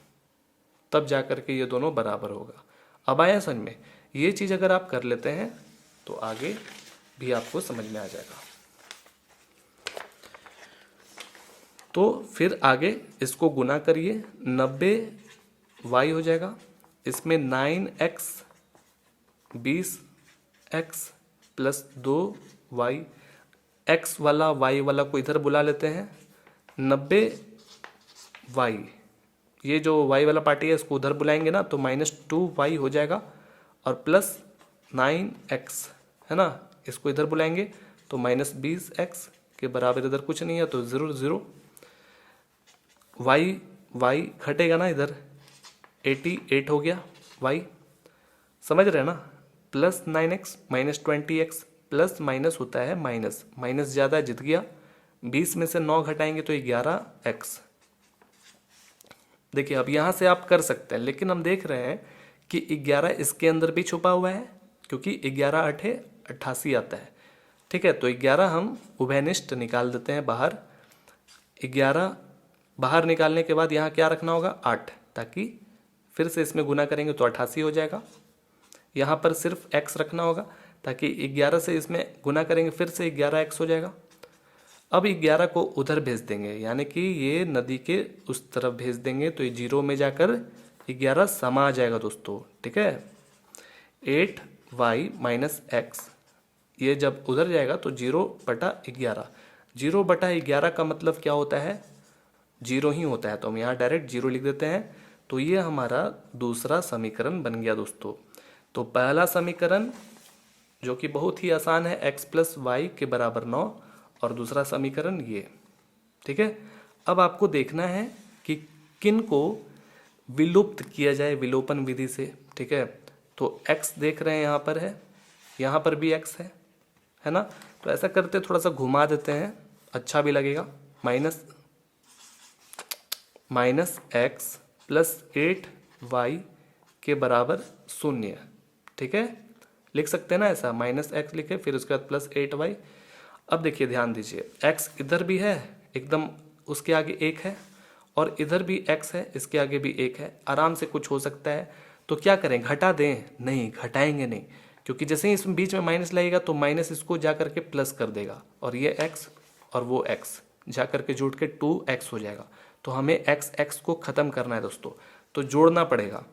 तब जा करके ये दोनों बराबर होगा। अब आया समझ में? ये चीज़ अगर आप कर लेते हैं तो आगे भी आपको समझ में आ जाएगा। तो फिर आगे इसको गुना करिए, 90y हो जाएगा, इसमें 9x 20x + 2y, x वाला y वाला को इधर बुला लेते हैं, 90y, ये जो y वाला पार्टी है इसको उधर बुलाएंगे ना, तो -2y हो जाएगा, और +9x है ना, इसको इधर बुलाएंगे तो -20x के बराबर, इधर कुछ नहीं है तो 0 0, y घटेगा ना, इधर 88 हो गया y, समझ रहे हैं ना, +9x -20x, प्लस माइनस होता है माइनस, माइनस ज़्यादा जीत गया, 20 में से 9 घटाएंगे तो 11x। देखिए अब यहाँ से आप कर सकते हैं, लेकिन हम देख रहे हैं कि 11 इसके अंदर भी छुपा हुआ है, क्योंकि 11 8 88 आता है। ठीक है, तो 11 हम उभयनिष्ठ निकाल देते हैं बाहर। 11 बाहर निकालने के बाद यहाँ क्या रखना होगा? 8, ताकि फिर से इसमें गुना करेंगे तो 88 हो जाएगा। यहाँ पर सिर्फ x रखना होगा, ताकि 11 से इसमें गुना करेंगे फिर से 11x हो जाएगा। अब 11 को उधर भेज देंगे, यानी कि ये नदी के उस तरफ भेज देंगे, तो ये 0 में जाकर 11 समा जाएगा दोस्तों। ठीक है, 8y - x, ये जब उधर जाएगा तो 0/11, 0/11 का मतलब क्या होता है? 0 ही होता है, तो हम यहाँ डायरेक्ट 0 लिख देते हैं। तो ये हमारा दूसरा समीकरण बन गया दोस्तों। तो पहला समीकरण जो कि बहुत ही आसान है, x + y के बराबर 9, और दूसरा समीकरण ये। ठीक है, अब आपको देखना है कि किन को विलुप्त किया जाए विलोपन विधि से। ठीक है, तो x देख रहे हैं यहाँ पर है, यहाँ पर भी x है ना, तो ऐसा करते थोड़ा सा घुमा देते हैं, अच्छा भी लगेगा। माइनस x + 8y के बराबर 0। ठीक है, लिख सकते हैं ना ऐसा, -x लिखे फिर उसके बाद +8y। अब देखिए ध्यान दीजिए, x इधर भी है एकदम, उसके आगे 1 है, और इधर भी x है, इसके आगे भी 1 है। आराम से कुछ हो सकता है, तो क्या करें? घटा दें? नहीं, घटाएंगे नहीं, क्योंकि जैसे ही इसमें बीच में माइनस लगेगा तो माइनस इसको जा करके प्लस कर देगा, और ये x और वो x जा करके जुड़ के 2x हो जाएगा। तो हमें x को ख़त्म करना है दोस्तों, तो जोड़ना पड़ेगा।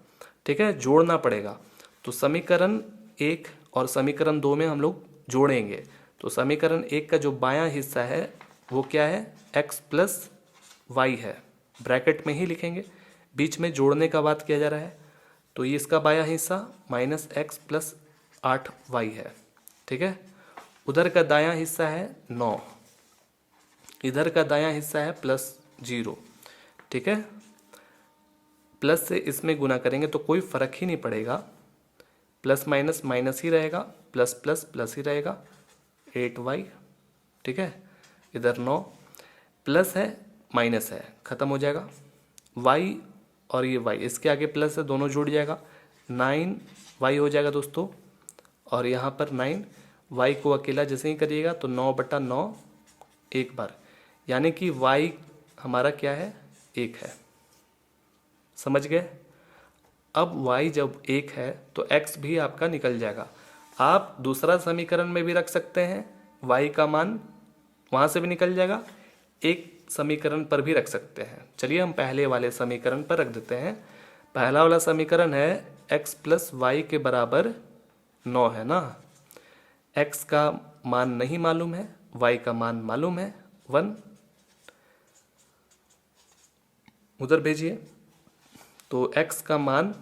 ठीक है, जोड़ना पड़ेगा। तो समीकरण 1 और समीकरण 2 में हम लोग जोड़ेंगे। तो समीकरण 1 का जो बायां हिस्सा है वो क्या है? x + y है, ब्रैकेट में ही लिखेंगे, बीच में जोड़ने का बात किया जा रहा है। तो ये इसका बायां हिस्सा -x + 8y है। ठीक है, उधर का दायां हिस्सा है 9, इधर का दायां हिस्सा है +0। ठीक है, प्लस से इसमें गुना करेंगे तो कोई फर्क ही नहीं पड़ेगा, प्लस माइनस माइनस ही रहेगा, प्लस प्लस प्लस ही रहेगा। 8y, ठीक है। इधर 9 प्लस है माइनस है, खत्म हो जाएगा। y और ये y इसके आगे प्लस है, दोनों जुड़ जाएगा, 9y हो जाएगा दोस्तों। और यहाँ पर 9y को अकेला जैसे ही करिएगा तो 9/9 एक बार, यानी कि y हमारा क्या है, 1 है। समझ गए। अब y जब 1 है तो x भी आपका निकल जाएगा। आप दूसरा समीकरण में भी रख सकते हैं, y का मान वहाँ से भी निकल जाएगा, एक समीकरण पर भी रख सकते हैं। चलिए हम पहले वाले समीकरण पर रख देते हैं। पहला वाला समीकरण है x प्लस वाई के बराबर 9 है ना। x का मान नहीं मालूम है, y का मान मालूम है 1, उधर भेजिए तो x का मान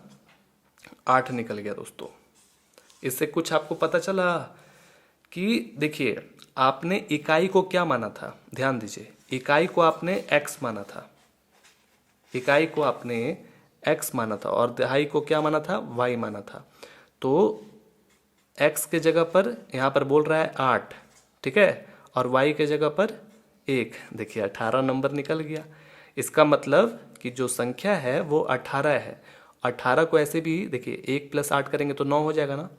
8 निकल गया दोस्तों। इससे कुछ आपको पता चला कि देखिए आपने इकाई को क्या माना था, ध्यान दीजिए, इकाई को आपने x माना था, इकाई को आपने x माना था और दहाई को क्या माना था, y माना था। तो x के जगह पर यहाँ पर बोल रहा है 8, ठीक है, और y के जगह पर 1, देखिए 18 नंबर निकल गया। इसका मतलब कि जो संख्या है वो 18 है। 18 को ऐसे भी देखिए 1 + 8 करेंगे तो 9 हो जाएगा ना,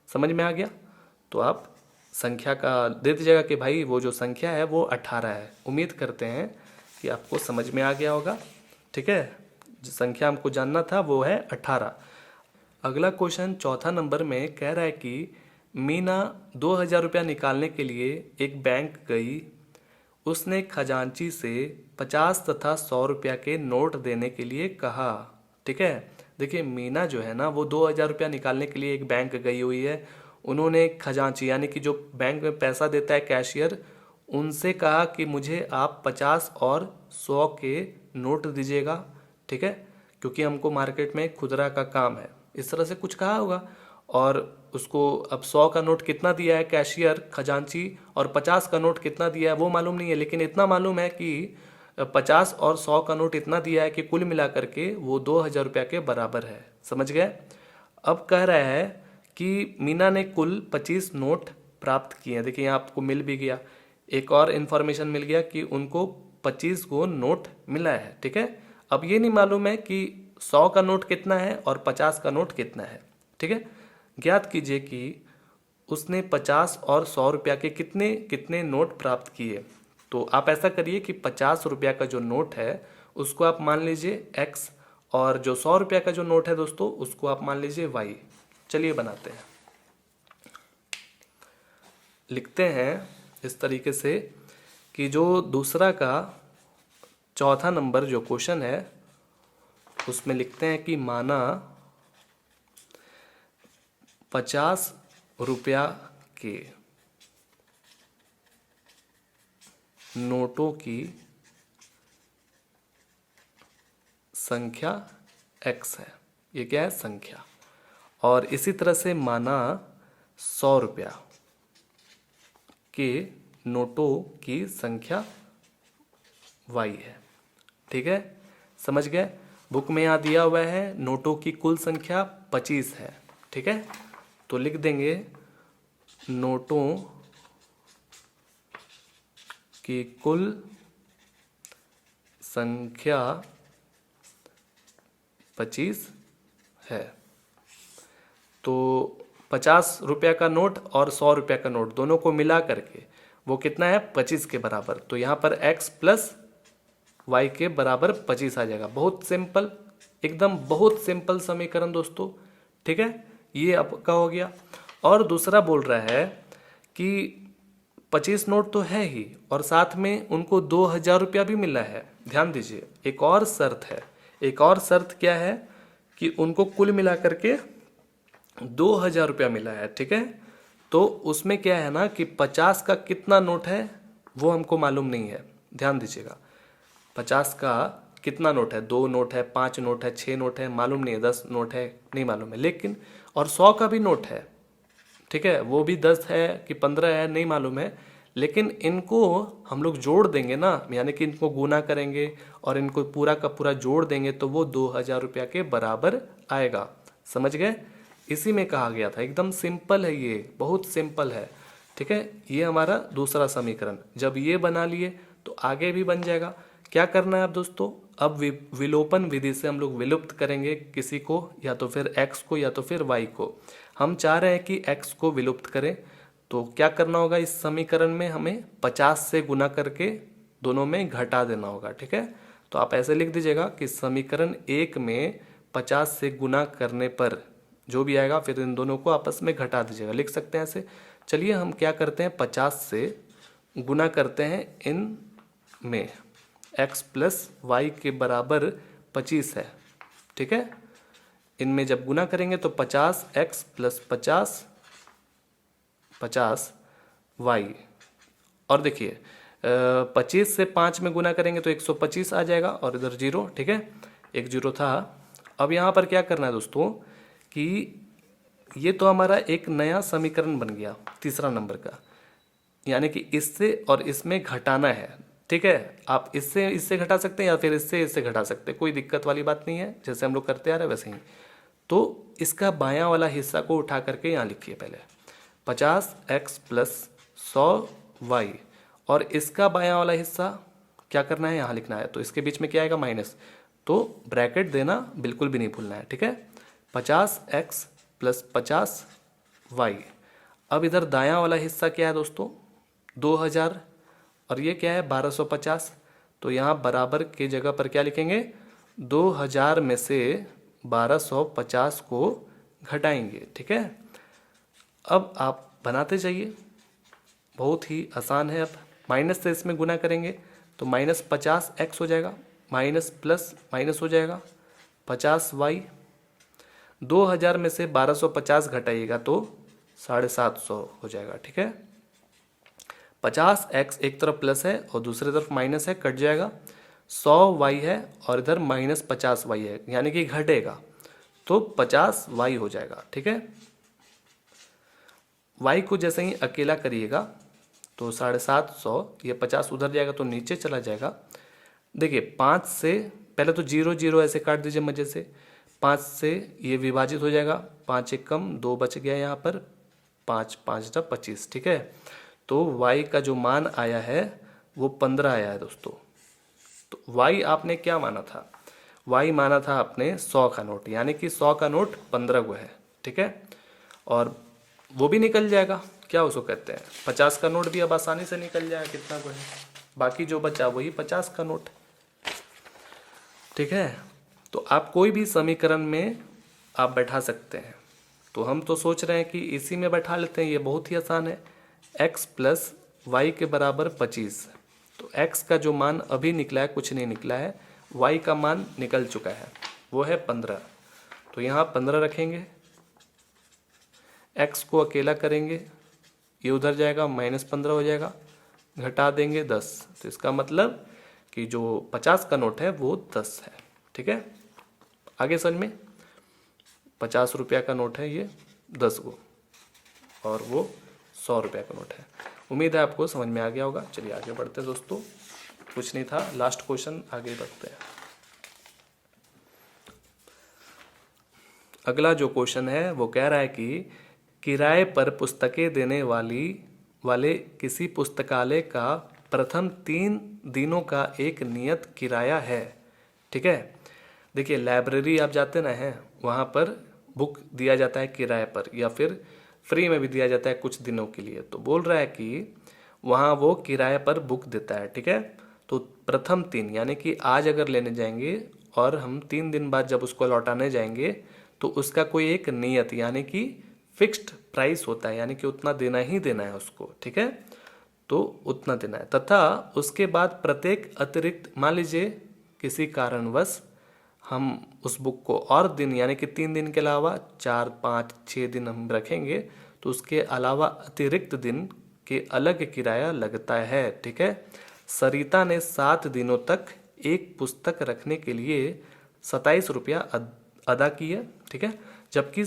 समझ में आ गया। तो आप संख्या का दे दीजिएगा कि भाई वो जो संख्या है वो 18 है। उम्मीद करते हैं कि आपको समझ में आ गया होगा, ठीक है। जो संख्या हमको जानना था वो है 18। अगला क्वेश्चन चौथा नंबर में कह रहा है कि मीना 2000 रुपया निकालने के लिए एक बैंक गई। उसने खजांची से 50 तथा 100 रुपया के नोट देने के लिए कहा, ठीक है। देखिए मीना जो है ना वो 2000 रुपया निकालने के लिए एक बैंक गई हुई है। उन्होंने खजांची यानी कि जो बैंक में पैसा देता है कैशियर, उनसे कहा कि मुझे आप 50 और 100 के नोट दीजिएगा, ठीक है, क्योंकि हमको मार्केट में खुदरा का काम है, इस तरह से कुछ कहा होगा। और उसको अब 100 का नोट कितना दिया है कैशियर खजांची और 50 का नोट कितना दिया है वो मालूम नहीं है, लेकिन इतना मालूम है कि 50 और 100 का नोट इतना दिया है कि कुल मिला करके वो 2000 रुपया के बराबर है। समझ गए। अब कह रहा है कि मीना ने कुल 25 नोट प्राप्त किए हैं। देखिए यहाँ आपको मिल भी गया, एक और इन्फॉर्मेशन मिल गया कि उनको 25 गो नोट मिला है, ठीक है। अब ये नहीं मालूम है कि 100 का नोट कितना है और 50 का नोट कितना है, ठीक है। ज्ञात कीजिए कि उसने 50 और 100 रुपया के कितने कितने नोट प्राप्त किए। तो आप ऐसा करिए कि 50 रुपया का जो नोट है उसको आप मान लीजिए x, और जो 100 रुपया का जो नोट है दोस्तों उसको आप मान लीजिए y। चलिए बनाते हैं, लिखते हैं इस तरीके से कि जो दूसरा का चौथा नंबर जो क्वेश्चन है उसमें लिखते हैं कि माना 50 रुपया के नोटों की संख्या x है। ये क्या है, संख्या। और इसी तरह से माना 100 रुपया के नोटों की संख्या y है, ठीक है। समझ गए। बुक में यहाँ दिया हुआ है नोटों की कुल संख्या 25 है, ठीक है। तो लिख देंगे नोटों की कुल संख्या 25 है। तो 50 रुपया का नोट और 100 रुपया का नोट दोनों को मिला करके वो कितना है, 25 के बराबर। तो यहाँ पर x प्लस y के बराबर 25 आ जाएगा। बहुत सिंपल, एकदम बहुत सिंपल समीकरण दोस्तों, ठीक है। ये आपका हो गया। और दूसरा बोल रहा है कि 25 नोट तो है ही और साथ में उनको 2000 रुपया भी मिला है। ध्यान दीजिए, एक और शर्त है। एक और शर्त क्या है कि उनको कुल मिला करके 2000 रुपया मिला है, ठीक है। तो उसमें क्या है ना कि 50 का कितना नोट है वो हमको मालूम नहीं है। ध्यान दीजिएगा, 50 का कितना नोट है, 2 नोट है, 5 नोट है, 6 नोट है, मालूम नहीं है, 10 नोट है, नहीं मालूम है। लेकिन और 100 का भी नोट है, ठीक है, वो भी 10 है कि 15 है नहीं मालूम है। लेकिन इनको हम लोग जोड़ देंगे ना, यानी कि इनको गुना करेंगे और इनको पूरा का पूरा जोड़ देंगे तो वो 2000 रुपया के बराबर आएगा। समझ गए। इसी में कहा गया था, एकदम सिंपल है, ये बहुत सिंपल है, ठीक है, ये हमारा दूसरा समीकरण। जब ये बना लिए तो आगे भी बन जाएगा। क्या करना है अब दोस्तों, अब विलोपन विधि से हम लोग विलुप्त करेंगे किसी को, या तो फिर x को या तो फिर y को। हम चाह रहे हैं कि x को विलुप्त करें, तो क्या करना होगा, इस समीकरण में हमें 50 से गुना करके दोनों में घटा देना होगा। ठीक है, तो आप ऐसे लिख दीजिएगा कि समीकरण 1 में 50 से गुना करने पर जो भी आएगा फिर इन दोनों को आपस में घटा दीजिएगा, लिख सकते हैं ऐसे। चलिए हम क्या करते हैं, 50 से गुना करते हैं इन में, x प्लस वाई के बराबर 25 है। ठीक है, इनमें जब गुना करेंगे तो 50x प्लस 50y। और देखिए 25 से 5 में गुना करेंगे तो 125 आ जाएगा और इधर 0। ठीक है, एक 0 था। अब यहाँ पर क्या करना है दोस्तों कि ये तो हमारा एक नया समीकरण बन गया तीसरा नंबर का, यानी कि इससे और इसमें घटाना है। ठीक है, आप इससे घटा सकते हैं या फिर इससे घटा सकते हैं, कोई दिक्कत वाली बात नहीं है, जैसे हम लोग करते आ रहे हैं वैसे ही। तो इसका बायां वाला हिस्सा को उठा करके यहाँ लिखिए पहले, 50x प्लस 100y, और इसका बायां वाला हिस्सा क्या करना है, यहाँ लिखना है। तो इसके बीच में क्या आएगा, माइनस, तो ब्रैकेट देना बिल्कुल भी नहीं भूलना है। ठीक है, 50x प्लस 50y। अब इधर दायां वाला हिस्सा क्या है दोस्तों, 2000, और ये क्या है 1250। तो यहाँ बराबर की जगह पर क्या लिखेंगे, 2000 में से 1250 को घटाएंगे। ठीक है, अब आप बनाते जाइए, बहुत ही आसान है। अब माइनस से इसमें गुना करेंगे तो माइनस 50x हो जाएगा, माइनस प्लस माइनस हो जाएगा 50y। 2000 में से 1250 घटाइएगा तो 750 हो जाएगा। ठीक है, 50x एक तरफ प्लस है और दूसरी तरफ माइनस है, कट जाएगा। 100y है और इधर माइनस 50y है, यानी कि घटेगा तो 50y हो जाएगा। ठीक है, y को जैसे ही अकेला करिएगा तो 750, ये 50 उधर जाएगा तो नीचे चला जाएगा। देखिए 5 से पहले तो 0 0 ऐसे काट दीजिए मजे से, 5 से ये विभाजित हो जाएगा, 5 एक कम 2 बच गया यहाँ पर, 5 5 25। ठीक है, तो y का जो मान आया है वो 15 आया है दोस्तों। तो y आपने क्या माना था, y माना था आपने 100 का नोट, यानी कि 100 का नोट 15 को है। ठीक है, और वो भी निकल जाएगा, क्या उसको कहते हैं, 50 का नोट भी अब आसानी से निकल जाएगा कितना को है, बाकी जो बचा वही 50 का नोट। ठीक है, तो आप कोई भी समीकरण में आप बैठा सकते हैं। तो हम तो सोच रहे हैं कि इसी में बैठा लेते हैं, ये बहुत ही आसान है। x प्लस वाई के बराबर 25, तो x का जो मान अभी निकला है कुछ नहीं निकला है, y का मान निकल चुका है, वो है 15। तो यहाँ 15 रखेंगे, x को अकेला करेंगे, ये उधर जाएगा माइनस 15 हो जाएगा, घटा देंगे 10। तो इसका मतलब कि जो 50 का नोट है वो 10 है। ठीक है, आगे समझ में, 50 रुपया का नोट है ये 10 को, और वो 100 रुपया का नोट है। उम्मीद है आपको समझ में आ गया होगा। चलिए आगे बढ़ते हैं दोस्तों, कुछ नहीं था, लास्ट क्वेश्चन, आगे बढ़ते हैं। अगला जो क्वेश्चन है वो कह रहा है कि किराए पर पुस्तकें देने वाले किसी पुस्तकालय का प्रथम 3 दिनों का एक नियत किराया है। ठीक है, देखिए लाइब्रेरी आप जाते ना हैं, वहाँ पर बुक दिया जाता है किराए पर, या फिर फ्री में भी दिया जाता है कुछ दिनों के लिए। तो बोल रहा है कि वहाँ वो किराए पर बुक देता है। ठीक है, तो प्रथम 3, यानी कि आज अगर लेने जाएंगे और हम 3 दिन बाद जब उसको लौटाने जाएंगे तो उसका कोई एक नियत यानी कि फिक्स्ड प्राइस होता है, यानी कि उतना देना ही देना है उसको। ठीक है, तो उतना देना है, तथा उसके बाद प्रत्येक अतिरिक्त, मान लीजिए किसी कारणवश हम उस बुक को और दिन यानी कि 3 दिन के अलावा 4 5 6 दिन हम रखेंगे तो उसके अलावा अतिरिक्त दिन के अलग किराया लगता है। ठीक है, सरिता ने 7 दिनों तक एक पुस्तक रखने के लिए 27 रुपया अदा किए। ठीक है, जबकि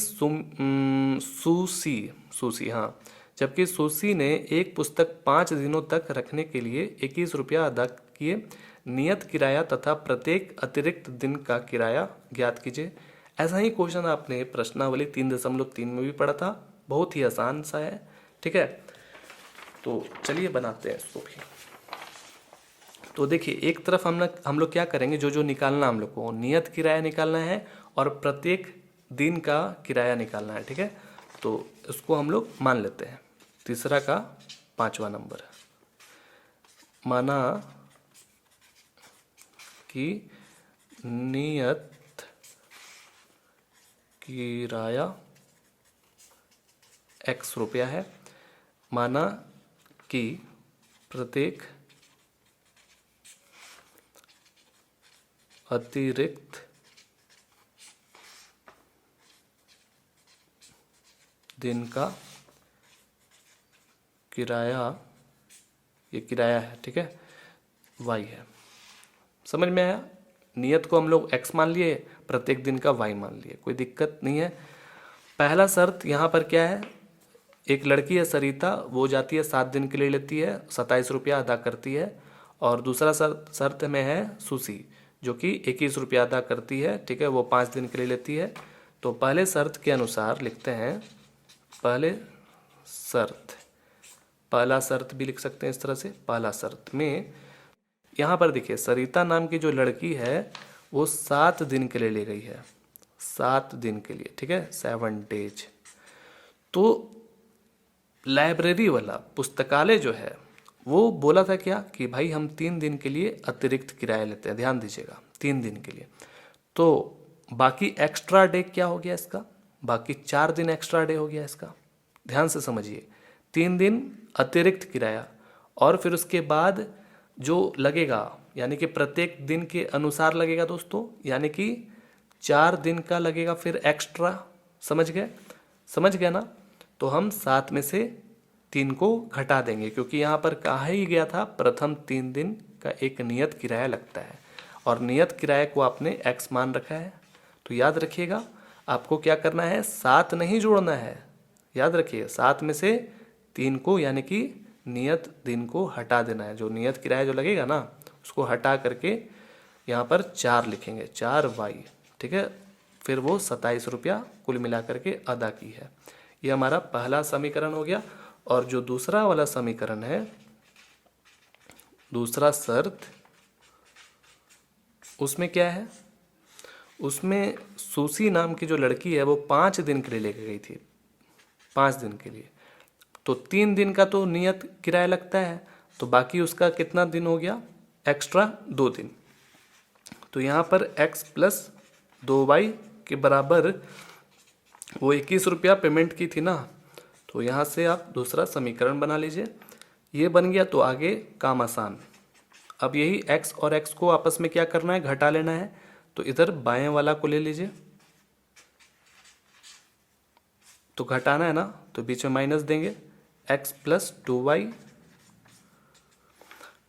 जबकि सुसी ने एक पुस्तक 5 दिनों तक रखने के लिए 21 रुपया अदा किए। नियत किराया तथा प्रत्येक अतिरिक्त दिन का किराया ज्ञात कीजिए। ऐसा ही क्वेश्चन आपने प्रश्नावली 3.3 में भी पढ़ा था, बहुत ही आसान सा है। ठीक है, तो चलिए बनाते हैं इसको भी। तो देखिए, एक तरफ हम लोग क्या करेंगे, जो जो निकालना हम लोग को नियत किराया निकालना है और प्रत्येक दिन का किराया निकालना है, ठीक है। तो इसको हम लोग मान लेते हैं। तीसरा का 5वां नंबर, माना कि नियत किराया x रुपया है, माना कि प्रत्येक अतिरिक्त दिन का किराया, ये किराया है, ठीक है, y है। समझ में आया? नियत को हम लोग x मान लिए, प्रत्येक दिन का y मान लिए, कोई दिक्कत नहीं है। पहला शर्त यहाँ पर क्या है, एक लड़की है सरिता, वो जाती है 7 दिन के लिए, लेती है 27 रुपया अदा करती है। और दूसरा शर्त में है सुशी, जो कि 21 रुपया अदा करती है, ठीक है, वो 5 दिन के लिए लेती है। तो पहले शर्त के अनुसार लिखते हैं, पहला शर्त भी लिख सकते हैं इस तरह से। पहला शर्त में यहाँ पर देखिए, सरिता नाम की जो लड़की है वो 7 दिन के लिए ले गई है, 7 दिन के लिए, ठीक है, 7 डेज। तो लाइब्रेरी वाला, पुस्तकालय जो है, वो बोला था क्या कि भाई हम 3 दिन के लिए अतिरिक्त किराया लेते हैं, ध्यान दीजिएगा, 3 दिन के लिए। तो बाकी एक्स्ट्रा डे क्या हो गया इसका, बाकी 4 दिन एक्स्ट्रा डे हो गया इसका। ध्यान से समझिए, 3 दिन अतिरिक्त किराया, और फिर उसके बाद जो लगेगा, यानी कि प्रत्येक दिन के अनुसार लगेगा दोस्तों, यानी कि 4 दिन का लगेगा फिर एक्स्ट्रा। समझ गए ना? तो हम 7 में से 3 को घटा देंगे, क्योंकि यहाँ पर कहा ही गया था प्रथम 3 दिन का एक नियत किराया लगता है, और नियत किराए को आपने x मान रखा है। तो याद रखिएगा, आपको क्या करना है, 7 नहीं जोड़ना है, याद रखिए, 7 में से 3 को, यानी कि नियत दिन को हटा देना है। जो नियत किराया जो लगेगा ना, उसको हटा करके यहाँ पर 4 लिखेंगे, 4y, ठीक है, फिर वो 27 रुपया कुल मिला करके अदा की है। ये हमारा पहला समीकरण हो गया। और जो दूसरा वाला समीकरण है, दूसरा शर्त, उसमें क्या है, उसमें सुशी नाम की जो लड़की है वो 5 दिन के लिए लेके गई थी, 5 दिन के लिए। तो 3 दिन का तो नियत किराया लगता है, तो बाकी उसका कितना दिन हो गया, एक्स्ट्रा 2 दिन। तो यहाँ पर x प्लस 2y के बराबर वो 21 रुपया पेमेंट की थी ना, तो यहाँ से आप दूसरा समीकरण बना लीजिए। ये बन गया, तो आगे काम आसान। अब यही x और x को आपस में क्या करना है, घटा लेना है। तो इधर बाएं वाला को ले लीजिए, तो घटाना है ना, तो बीच में माइनस देंगे, x प्लस 2y,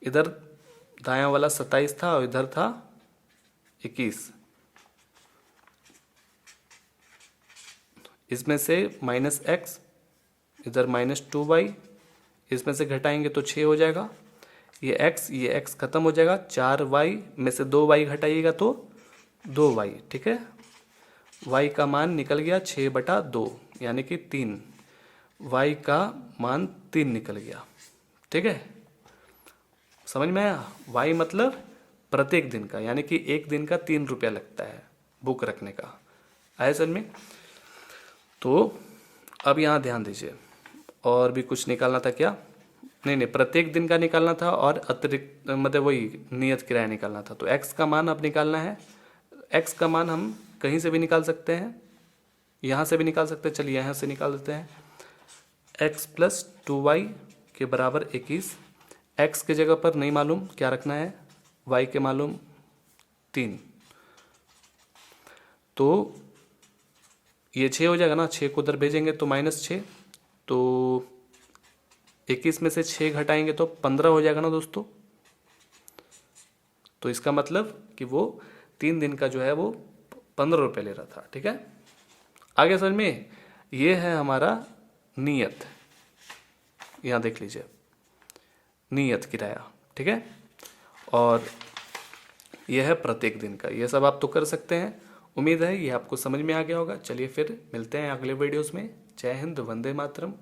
इधर दायां वाला 27 था और इधर था 21, इसमें से माइनस x, इधर माइनस 2y, इसमें से घटाएंगे तो 6 हो जाएगा। ये x खत्म हो जाएगा, 4y में से 2y घटाइएगा तो 2y, ठीक है। y का मान निकल गया 6/2, यानी कि 3, y का मान 3 निकल गया, ठीक है। समझ में आया? y मतलब प्रत्येक दिन का, यानी कि एक दिन का 3 रुपया लगता है बुक रखने का। आया समझ में? तो अब यहाँ ध्यान दीजिए, और भी कुछ निकालना था क्या? नहीं, प्रत्येक दिन का निकालना था, और अतिरिक्त मतलब वही नियत किराया निकालना था। तो x का मान अब निकालना है। x का मान हम कहीं से भी निकाल सकते हैं, यहाँ से भी निकाल सकते हैं। चलिए यहाँ से निकाल देते हैं। x प्लस 2y के बराबर 21। x के जगह पर नहीं मालूम क्या रखना है, y के मालूम 3, तो ये 6 हो जाएगा ना, 6 को उधर भेजेंगे तो -6, तो 21 में से 6 घटाएंगे तो 15 हो जाएगा ना दोस्तों। तो इसका मतलब कि वो 3 दिन का जो है वो 15 रुपये ले रहा था, ठीक है। आगे समझ में? ये है हमारा नियत, यहाँ देख लीजिए, नियत किराया, ठीक है। और यह है प्रत्येक दिन का। ये सब आप तो कर सकते हैं। उम्मीद है ये आपको समझ में आ गया होगा। चलिए फिर मिलते हैं अगले वीडियोस में। जय हिंद, वंदे मातरम।